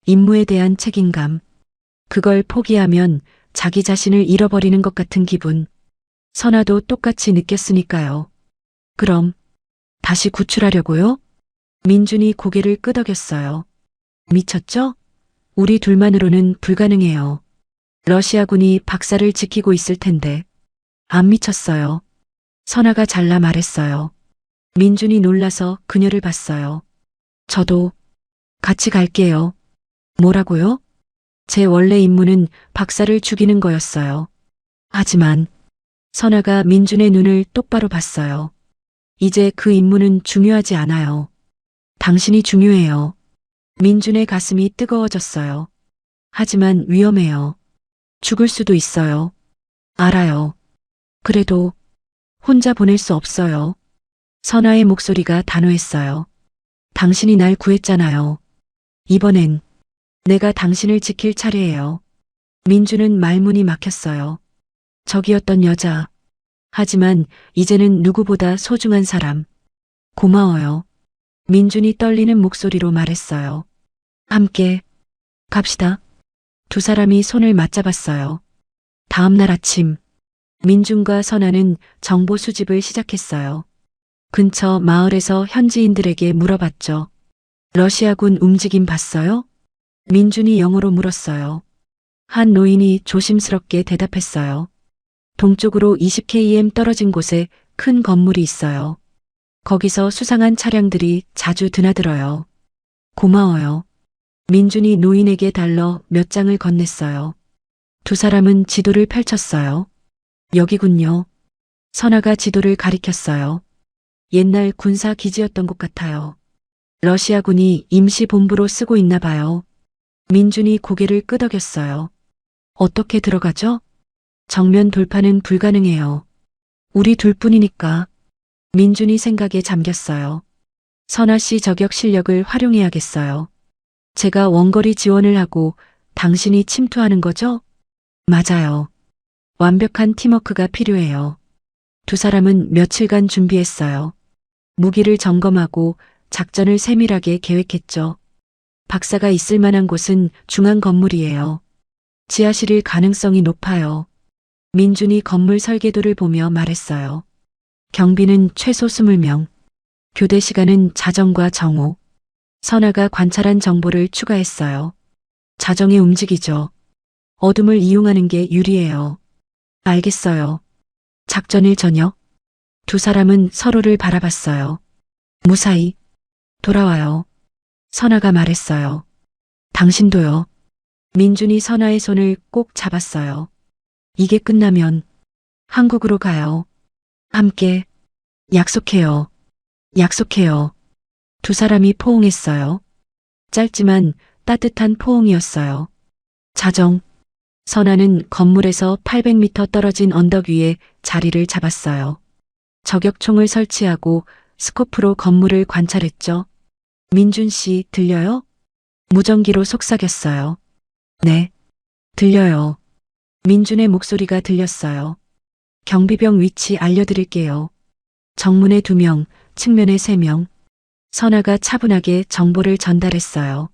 임무에 대한 책임감, 그걸 포기하면 자기 자신을 잃어버리는 것 같은 기분. 선아도 똑같이 느꼈으니까요. 그럼 다시 구출하려고요? 민준이 고개를 끄덕였어요. 미쳤죠? 우리 둘만으로는 불가능해요. 러시아군이 박사를 지키고 있을 텐데. 안 미쳤어요. 선아가 잘라 말했어요. 민준이 놀라서 그녀를 봤어요. 저도 같이 갈게요. 뭐라고요? 제 원래 임무는 박사를 죽이는 거였어요. 하지만 선아가 민준의 눈을 똑바로 봤어요. 이제 그 임무는 중요하지 않아요. 당신이 중요해요. 민준의 가슴이 뜨거워졌어요. 하지만 위험해요. 죽을 수도 있어요. 알아요. 그래도 혼자 보낼 수 없어요. 선아의 목소리가 단호했어요. 당신이 날 구했잖아요. 이번엔 내가 당신을 지킬 차례예요. 민준은 말문이 막혔어요. 적이었던 여자. 하지만 이제는 누구보다 소중한 사람. 고마워요. 민준이 떨리는 목소리로 말했어요. 함께 갑시다. 두 사람이 손을 맞잡았어요. 다음 날 아침, 민준과 선아는 정보 수집을 시작했어요. 근처 마을에서 현지인들에게 물어봤죠. 러시아군 움직임 봤어요? 민준이 영어로 물었어요. 한 노인이 조심스럽게 대답했어요. 동쪽으로 20km 떨어진 곳에 큰 건물이 있어요. 거기서 수상한 차량들이 자주 드나들어요. 고마워요. 민준이 노인에게 달러 몇 장을 건넸어요. 두 사람은 지도를 펼쳤어요. 여기군요. 선아가 지도를 가리켰어요. 옛날 군사 기지였던 것 같아요. 러시아군이 임시 본부로 쓰고 있나 봐요. 민준이 고개를 끄덕였어요. 어떻게 들어가죠? 정면 돌파는 불가능해요. 우리 둘뿐이니까. 민준이 생각에 잠겼어요. 선아 씨 저격 실력을 활용해야겠어요. 제가 원거리 지원을 하고 당신이 침투하는 거죠? 맞아요. 완벽한 팀워크가 필요해요. 두 사람은 며칠간 준비했어요. 무기를 점검하고 작전을 세밀하게 계획했죠. 박사가 있을 만한 곳은 중앙 건물이에요. 지하실일 가능성이 높아요. 민준이 건물 설계도를 보며 말했어요. 경비는 최소 20명. 교대 시간은 자정과 정오. 선아가 관찰한 정보를 추가했어요. 자정에 움직이죠. 어둠을 이용하는 게 유리해요. 알겠어요. 작전일 저녁. 두 사람은 서로를 바라봤어요. 무사히 돌아와요. 선아가 말했어요. 당신도요. 민준이 선아의 손을 꼭 잡았어요. 이게 끝나면 한국으로 가요. 함께 약속해요. 약속해요. 두 사람이 포옹했어요. 짧지만 따뜻한 포옹이었어요. 자정. 선아는 건물에서 800m 떨어진 언덕 위에 자리를 잡았어요. 저격총을 설치하고 스코프로 건물을 관찰했죠. 민준 씨, 들려요? 무전기로 속삭였어요. 네, 들려요. 민준의 목소리가 들렸어요. 경비병 위치 알려드릴게요. 정문에 2명, 측면에 3명. 선아가 차분하게 정보를 전달했어요.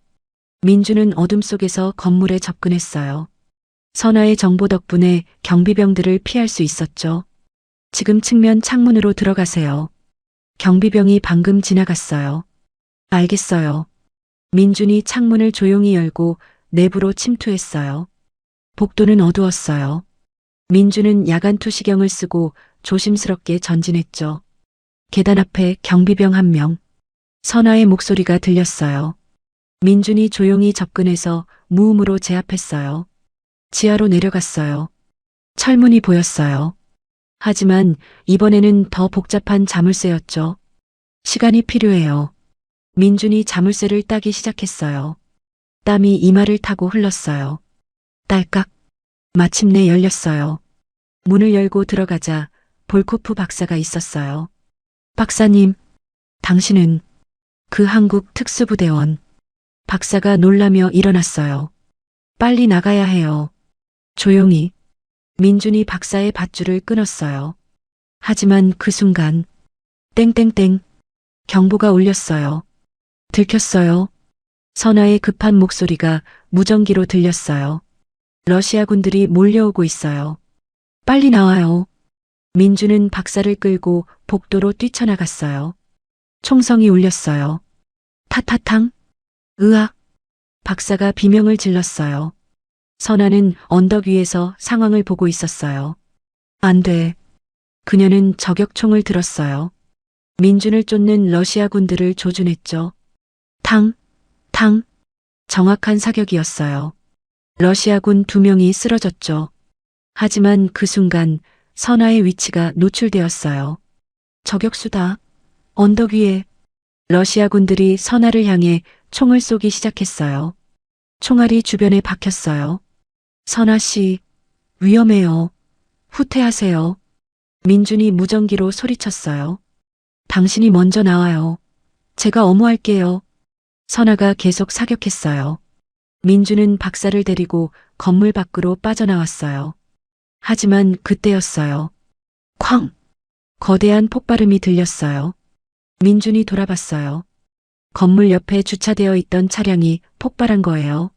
민준은 어둠 속에서 건물에 접근했어요. 선아의 정보 덕분에 경비병들을 피할 수 있었죠. 지금 측면 창문으로 들어가세요. 경비병이 방금 지나갔어요. 알겠어요. 민준이 창문을 조용히 열고 내부로 침투했어요. 복도는 어두웠어요. 민준은 야간 투시경을 쓰고 조심스럽게 전진했죠. 계단 앞에 경비병 1명. 선아의 목소리가 들렸어요. 민준이 조용히 접근해서 무음으로 제압했어요. 지하로 내려갔어요. 철문이 보였어요. 하지만 이번에는 더 복잡한 자물쇠였죠. 시간이 필요해요. 민준이 자물쇠를 따기 시작했어요. 땀이 이마를 타고 흘렀어요. 딸깍. 마침내 열렸어요. 문을 열고 들어가자 볼코프 박사가 있었어요. 박사님, 당신은 그 한국 특수부대원. 박사가 놀라며 일어났어요. 빨리 나가야 해요. 조용히. 민준이 박사의 밧줄을 끊었어요. 하지만 그 순간 땡땡땡 경보가 울렸어요. 들켰어요. 선아의 급한 목소리가 무전기로 들렸어요. 러시아 군들이 몰려오고 있어요. 빨리 나와요. 민준은 박사를 끌고 복도로 뛰쳐나갔어요. 총성이 울렸어요. 타타탕. 으악. 박사가 비명을 질렀어요. 선아는 언덕 위에서 상황을 보고 있었어요. 안 돼. 그녀는 저격총을 들었어요. 민준을 쫓는 러시아 군들을 조준했죠. 탕, 탕. 정확한 사격이었어요. 러시아군 2명이 쓰러졌죠. 하지만 그 순간 선아의 위치가 노출되었어요. 저격수다. 언덕 위에. 러시아군들이 선아를 향해 총을 쏘기 시작했어요. 총알이 주변에 박혔어요. 선아 씨, 위험해요. 후퇴하세요. 민준이 무전기로 소리쳤어요. 당신이 먼저 나와요. 제가 엄호할게요. 선아가 계속 사격했어요. 민준은 박사를 데리고 건물 밖으로 빠져나왔어요. 하지만 그때였어요. 쾅! 거대한 폭발음이 들렸어요. 민준이 돌아봤어요. 건물 옆에 주차되어 있던 차량이 폭발한 거예요.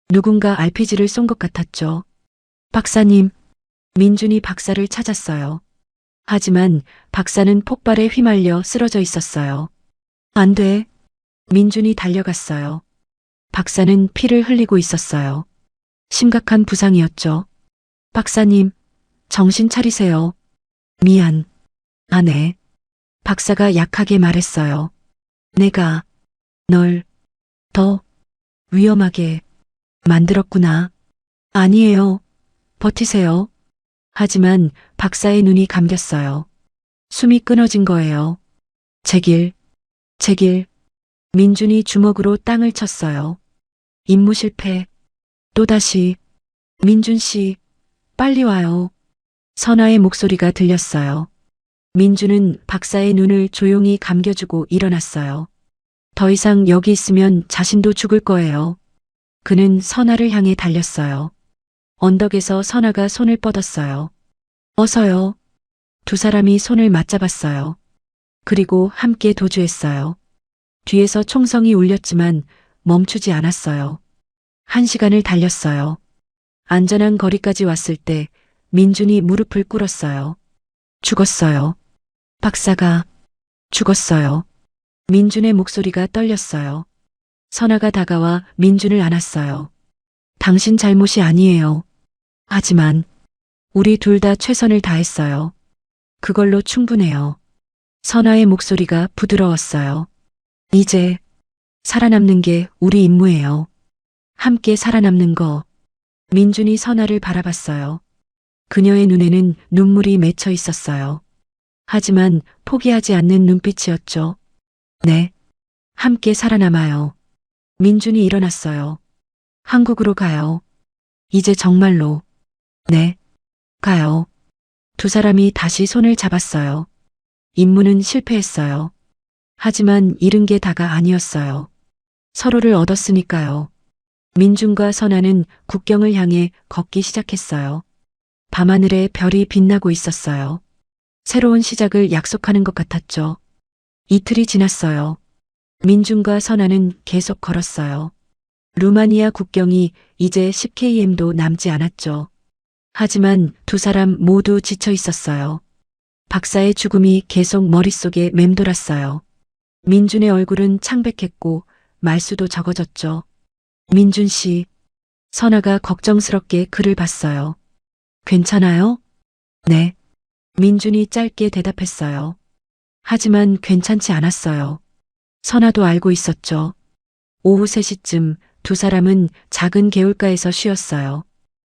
누군가 RPG를 쏜 것 같았죠. 박사님, 민준이 박사를 찾았어요. 하지만 박사는 폭발에 휘말려 쓰러져 있었어요. 안 돼. 민준이 달려갔어요. 박사는 피를 흘리고 있었어요. 심각한 부상이었죠. 박사님, 정신 차리세요. 미안. 안 해. 박사가 약하게 말했어요. 내가 널 더 위험하게 만들었구나. 아니에요. 버티세요. 하지만 박사의 눈이 감겼어요. 숨이 끊어진 거예요. 제 길, 제 길. 민준이 주먹으로 땅을 쳤어요. 임무 실패. 또다시. 민준 씨, 빨리 와요. 선아의 목소리가 들렸어요. 민준은 박사의 눈을 조용히 감겨주고 일어났어요. 더 이상 여기 있으면 자신도 죽을 거예요. 그는 선아를 향해 달렸어요. 언덕에서 선아가 손을 뻗었어요. 어서요. 두 사람이 손을 맞잡았어요. 그리고 함께 도주했어요. 뒤에서 총성이 울렸지만 멈추지 않았어요. 1시간을 달렸어요. 안전한 거리까지 왔을 때 민준이 무릎을 꿇었어요. 죽었어요. 박사가 죽었어요. 민준의 목소리가 떨렸어요. 선아가 다가와 민준을 안았어요. 당신 잘못이 아니에요. 하지만 우리 둘 다 최선을 다했어요. 그걸로 충분해요. 선아의 목소리가 부드러웠어요. 이제 살아남는 게 우리 임무예요. 함께 살아남는 거. 민준이 선아를 바라봤어요. 그녀의 눈에는 눈물이 맺혀 있었어요. 하지만 포기하지 않는 눈빛이었죠. 네. 함께 살아남아요. 민준이 일어났어요. 한국으로 가요. 이제 정말로. 네. 가요. 두 사람이 다시 손을 잡았어요. 임무는 실패했어요. 하지만 잃은 게 다가 아니었어요. 서로를 얻었으니까요. 민준과 선아는 국경을 향해 걷기 시작했어요. 밤하늘에 별이 빛나고 있었어요. 새로운 시작을 약속하는 것 같았죠. 이틀이 지났어요. 민준과 선아는 계속 걸었어요. 루마니아 국경이 이제 10km도 남지 않았죠. 하지만 두 사람 모두 지쳐 있었어요. 박사의 죽음이 계속 머릿속에 맴돌았어요. 민준의 얼굴은 창백했고 말수도 적어졌죠. 민준 씨, 선아가 걱정스럽게 그를 봤어요. 괜찮아요? 네. 민준이 짧게 대답했어요. 하지만 괜찮지 않았어요. 선아도 알고 있었죠. 오후 3시쯤 두 사람은 작은 개울가에서 쉬었어요.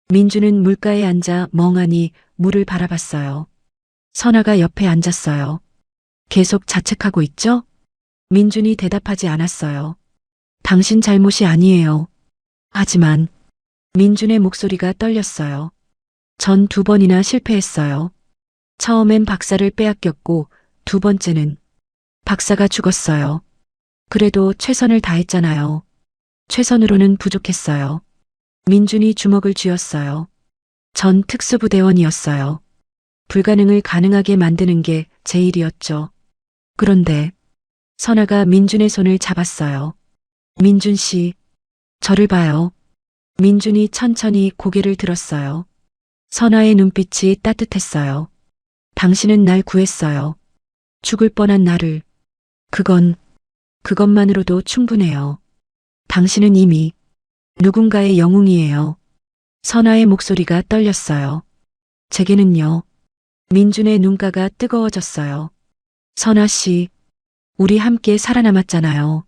민준은 물가에 앉아 멍하니 물을 바라봤어요. 선아가 옆에 앉았어요. 계속 자책하고 있죠? 민준이 대답하지 않았어요. 당신 잘못이 아니에요. 하지만 민준의 목소리가 떨렸어요. 전 2번이나 실패했어요. 처음엔 박사를 빼앗겼고 두 번째는 박사가 죽었어요. 그래도 최선을 다했잖아요. 최선으로는 부족했어요. 민준이 주먹을 쥐었어요. 전 특수부대원이었어요. 불가능을 가능하게 만드는 게 제 일이었죠. 그런데 선아가 민준의 손을 잡았어요. 민준 씨, 저를 봐요. 민준이 천천히 고개를 들었어요. 선아의 눈빛이 따뜻했어요. 당신은 날 구했어요. 죽을 뻔한 나를. 그것만으로도 충분해요. 당신은 이미 누군가의 영웅이에요. 선아의 목소리가 떨렸어요. 제게는요. 민준의 눈가가 뜨거워졌어요. 선아 씨, 우리 함께 살아남았잖아요.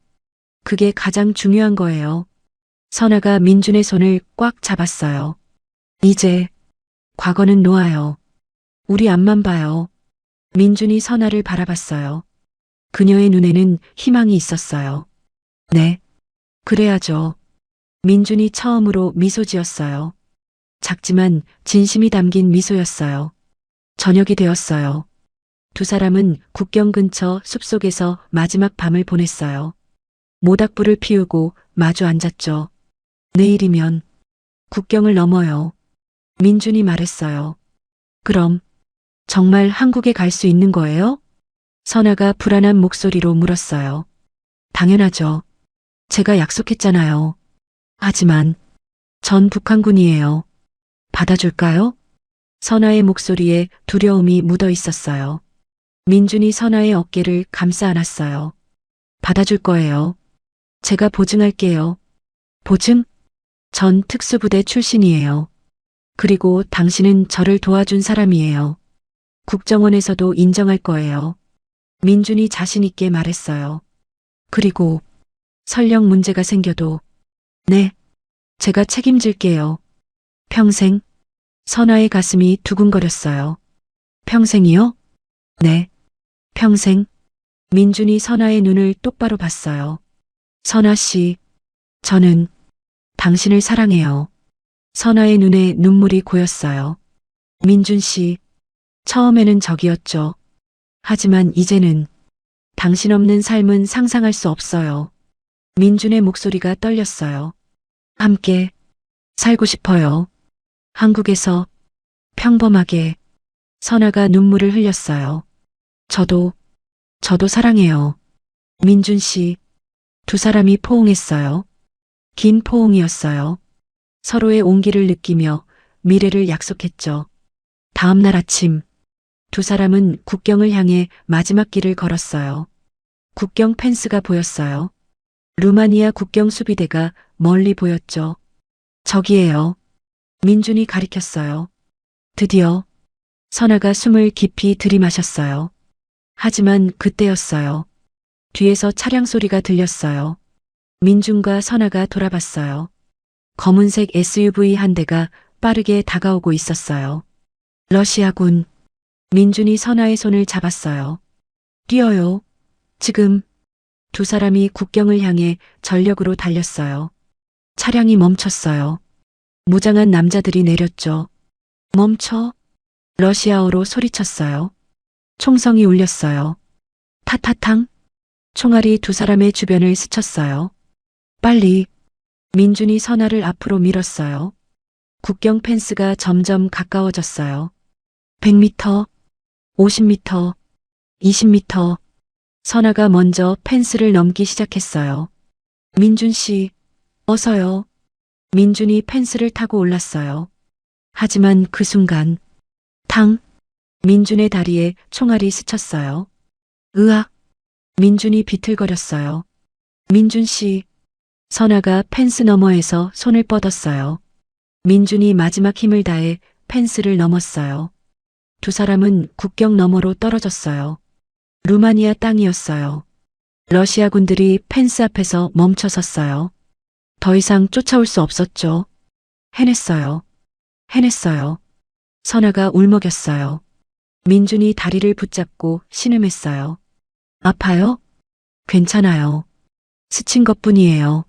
그게 가장 중요한 거예요. 선아가 민준의 손을 꽉 잡았어요. 이제 과거는 놓아요. 우리 앞만 봐요. 민준이 선아를 바라봤어요. 그녀의 눈에는 희망이 있었어요. 네, 그래야죠. 민준이 처음으로 미소 지었어요. 작지만 진심이 담긴 미소였어요. 저녁이 되었어요. 두 사람은 국경 근처 숲속에서 마지막 밤을 보냈어요. 모닥불을 피우고 마주 앉았죠. 내일이면 국경을 넘어요. 민준이 말했어요. 그럼 정말 한국에 갈 수 있는 거예요? 선아가 불안한 목소리로 물었어요. 당연하죠. 제가 약속했잖아요. 하지만 전 북한군이에요. 받아줄까요? 선아의 목소리에 두려움이 묻어 있었어요. 민준이 선아의 어깨를 감싸 안았어요. 받아줄 거예요. 제가 보증할게요. 보증? 전 특수부대 출신이에요. 그리고 당신은 저를 도와준 사람이에요. 국정원에서도 인정할 거예요. 민준이 자신 있게 말했어요. 그리고 설령 문제가 생겨도 네, 제가 책임질게요. 평생? 선아의 가슴이 두근거렸어요. 평생이요? 네, 평생. 민준이 선아의 눈을 똑바로 봤어요. 선아 씨, 저는 당신을 사랑해요. 선아의 눈에 눈물이 고였어요. 민준 씨, 처음에는 적이었죠. 하지만 이제는 당신 없는 삶은 상상할 수 없어요. 민준의 목소리가 떨렸어요. 함께 살고 싶어요. 한국에서 평범하게. 선아가 눈물을 흘렸어요. 저도 사랑해요. 민준 씨, 두 사람이 포옹했어요. 긴 포옹이었어요. 서로의 온기를 느끼며 미래를 약속했죠. 다음 날 아침, 두 사람은 국경을 향해 마지막 길을 걸었어요. 국경 펜스가 보였어요. 루마니아 국경 수비대가 멀리 보였죠. 저기에요. 민준이 가리켰어요. 드디어 선아가 숨을 깊이 들이마셨어요. 하지만 그때였어요. 뒤에서 차량 소리가 들렸어요. 민준과 선아가 돌아봤어요. 검은색 SUV 한 대가 빠르게 다가오고 있었어요. 러시아군. 민준이 선아의 손을 잡았어요. 뛰어요. 지금. 두 사람이 국경을 향해 전력으로 달렸어요. 차량이 멈췄어요. 무장한 남자들이 내렸죠. 멈춰. 러시아어로 소리쳤어요. 총성이 울렸어요. 타타탕. 총알이 두 사람의 주변을 스쳤어요. 빨리. 민준이 선아를 앞으로 밀었어요. 국경 펜스가 점점 가까워졌어요. 100m, 50m, 20m. 선아가 먼저 펜스를 넘기 시작했어요. 민준 씨, 어서요. 민준이 펜스를 타고 올랐어요. 하지만 그 순간, 탕! 민준의 다리에 총알이 스쳤어요. 으악! 민준이 비틀거렸어요. 민준 씨. 선아가 펜스 너머에서 손을 뻗었어요. 민준이 마지막 힘을 다해 펜스를 넘었어요. 두 사람은 국경 너머로 떨어졌어요. 루마니아 땅이었어요. 러시아 군들이 펜스 앞에서 멈춰 섰어요. 더 이상 쫓아올 수 없었죠. 해냈어요. 해냈어요. 선아가 울먹였어요. 민준이 다리를 붙잡고 신음했어요. 아파요? 괜찮아요. 스친 것뿐이에요.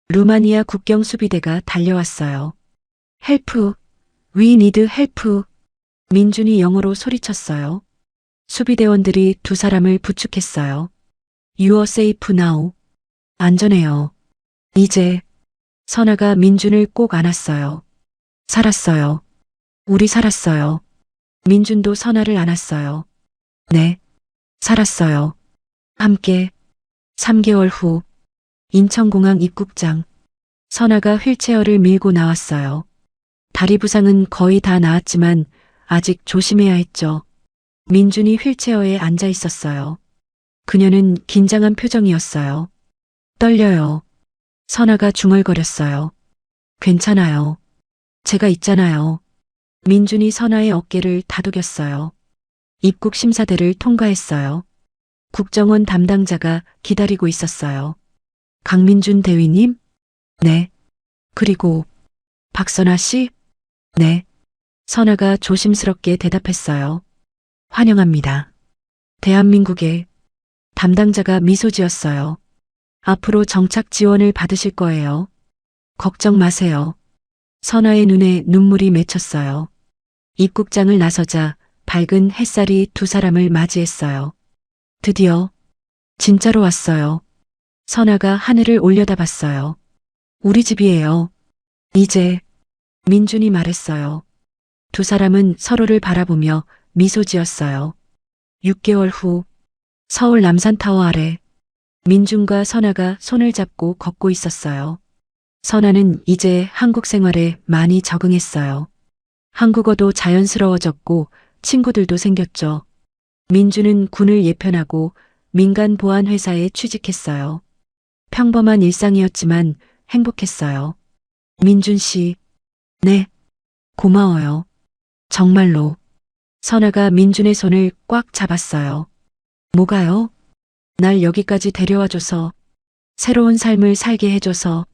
루마니아 국경 수비대가 달려왔어요. 헬프, we need help. 민준이 영어로 소리쳤어요. 수비대원들이 두 사람을 부축했어요. You are safe now. 안전해요. 이제. 선아가 민준을 꼭 안았어요. 살았어요. 우리 살았어요. 민준도 선아를 안았어요. 네. 살았어요. 함께. 3개월 후. 인천공항 입국장. 선아가 휠체어를 밀고 나왔어요. 다리 부상은 거의 다 나았지만 아직 조심해야 했죠. 민준이 휠체어에 앉아 있었어요. 그녀는 긴장한 표정이었어요. 떨려요. 선아가 중얼거렸어요. 괜찮아요. 제가 있잖아요. 민준이 선아의 어깨를 다독였어요. 입국 심사대를 통과했어요. 국정원 담당자가 기다리고 있었어요. 강민준 대위님? 네. 그리고 박선아 씨? 네. 선아가 조심스럽게 대답했어요. 환영합니다. 대한민국에. 담당자가 미소 지었어요. 앞으로 정착 지원을 받으실 거예요. 걱정 마세요. 선아의 눈에 눈물이 맺혔어요. 입국장을 나서자 밝은 햇살이 두 사람을 맞이했어요. 드디어 진짜로 왔어요. 선아가 하늘을 올려다봤어요. 우리 집이에요. 이제. 민준이 말했어요. 두 사람은 서로를 바라보며 미소 지었어요. 6개월 후 서울 남산타워 아래 민준과 선아가 손을 잡고 걷고 있었어요. 선아는 이제 한국 생활에 많이 적응했어요. 한국어도 자연스러워졌고 친구들도 생겼죠. 민준은 군을 예편하고 민간 보안 회사에 취직했어요. 평범한 일상이었지만 행복했어요. 민준 씨. 네. 고마워요. 정말로. 선아가 민준의 손을 꽉 잡았어요. 뭐가요? 날 여기까지 데려와줘서, 새로운 삶을 살게 해줘서.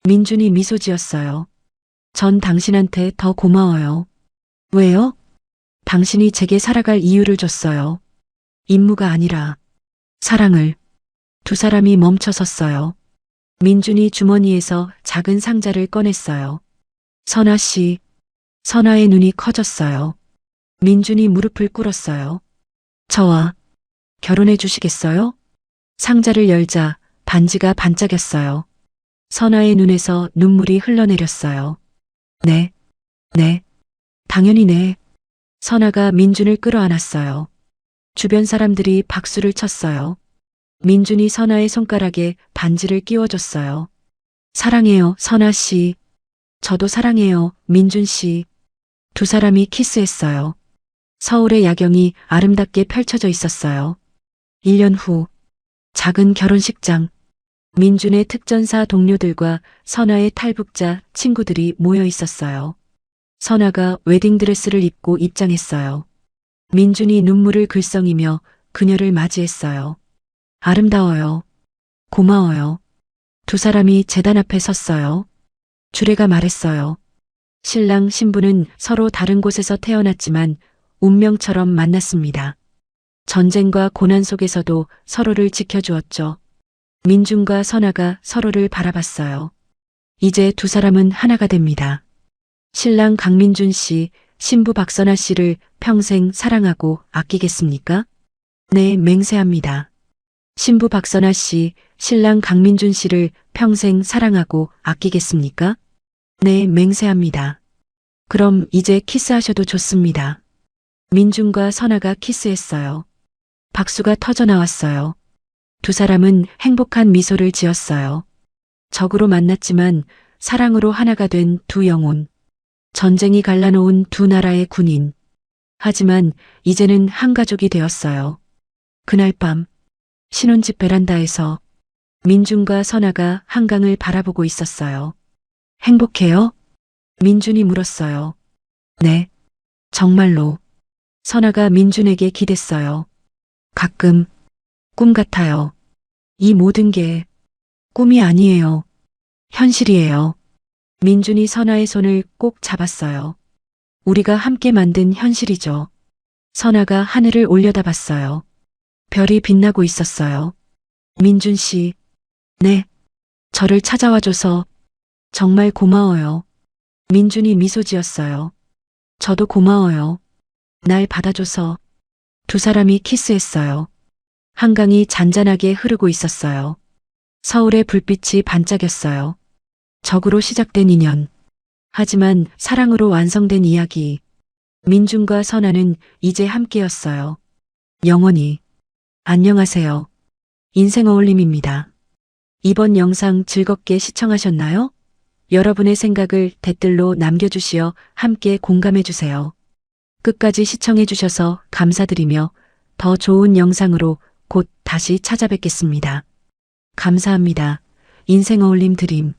민준이 미소 지었어요. 전 당신한테 더 고마워요. 왜요? 당신이 제게 살아갈 이유를 줬어요. 임무가 아니라 사랑을. 두 사람이 멈춰 섰어요. 민준이 주머니에서 작은 상자를 꺼냈어요. 선아 씨. 선아의 눈이 커졌어요. 민준이 무릎을 꿇었어요. 저와 결혼해 주시겠어요? 상자를 열자 반지가 반짝였어요. 선아의 눈에서 눈물이 흘러내렸어요. 네, 네, 당연히 네. 선아가 민준을 끌어안았어요. 주변 사람들이 박수를 쳤어요. 민준이 선아의 손가락에 반지를 끼워줬어요. 사랑해요, 선아 씨. 저도 사랑해요, 민준 씨. 두 사람이 키스했어요. 서울의 야경이 아름답게 펼쳐져 있었어요. 1년 후 작은 결혼식장. 민준의 특전사 동료들과 선아의 탈북자 친구들이 모여 있었어요. 선아가 웨딩드레스를 입고 입장했어요. 민준이 눈물을 글썽이며 그녀를 맞이했어요. 아름다워요. 고마워요. 두 사람이 제단 앞에 섰어요. 주례가 말했어요. 신랑 신부는 서로 다른 곳에서 태어났지만 운명처럼 만났습니다. 전쟁과 고난 속에서도 서로를 지켜주었죠. 민준과 선아가 서로를 바라봤어요. 이제 두 사람은 하나가 됩니다. 신랑 강민준 씨, 신부 박선아 씨를 평생 사랑하고 아끼겠습니까? 네, 맹세합니다. 신부 박선아 씨, 신랑 강민준 씨를 평생 사랑하고 아끼겠습니까? 네, 맹세합니다. 그럼 이제 키스하셔도 좋습니다. 민준과 선아가 키스했어요. 박수가 터져 나왔어요. 두 사람은 행복한 미소를 지었어요. 적으로 만났지만 사랑으로 하나가 된 두 영혼. 전쟁이 갈라놓은 두 나라의 군인. 하지만 이제는 한 가족이 되었어요. 그날 밤 신혼집 베란다에서 민준과 선아가 한강을 바라보고 있었어요. 행복해요? 민준이 물었어요. 네, 정말로. 선아가 민준에게 기댔어요. 가끔 꿈 같아요. 이 모든 게 꿈이 아니에요. 현실이에요. 민준이 선아의 손을 꼭 잡았어요. 우리가 함께 만든 현실이죠. 선아가 하늘을 올려다봤어요. 별이 빛나고 있었어요. 민준 씨, 네, 저를 찾아와줘서 정말 고마워요. 민준이 미소 지었어요. 저도 고마워요. 날 받아줘서. 두 사람이 키스했어요. 한강이 잔잔하게 흐르고 있었어요. 서울의 불빛이 반짝였어요. 적으로 시작된 인연. 하지만 사랑으로 완성된 이야기. 민준과 선아는 이제 함께였어요. 영원히. 안녕하세요. 인생 어울림입니다. 이번 영상 즐겁게 시청하셨나요? 여러분의 생각을 댓글로 남겨주시어 함께 공감해주세요. 끝까지 시청해주셔서 감사드리며 더 좋은 영상으로 곧 다시 찾아뵙겠습니다. 감사합니다. 인생 어울림 드림.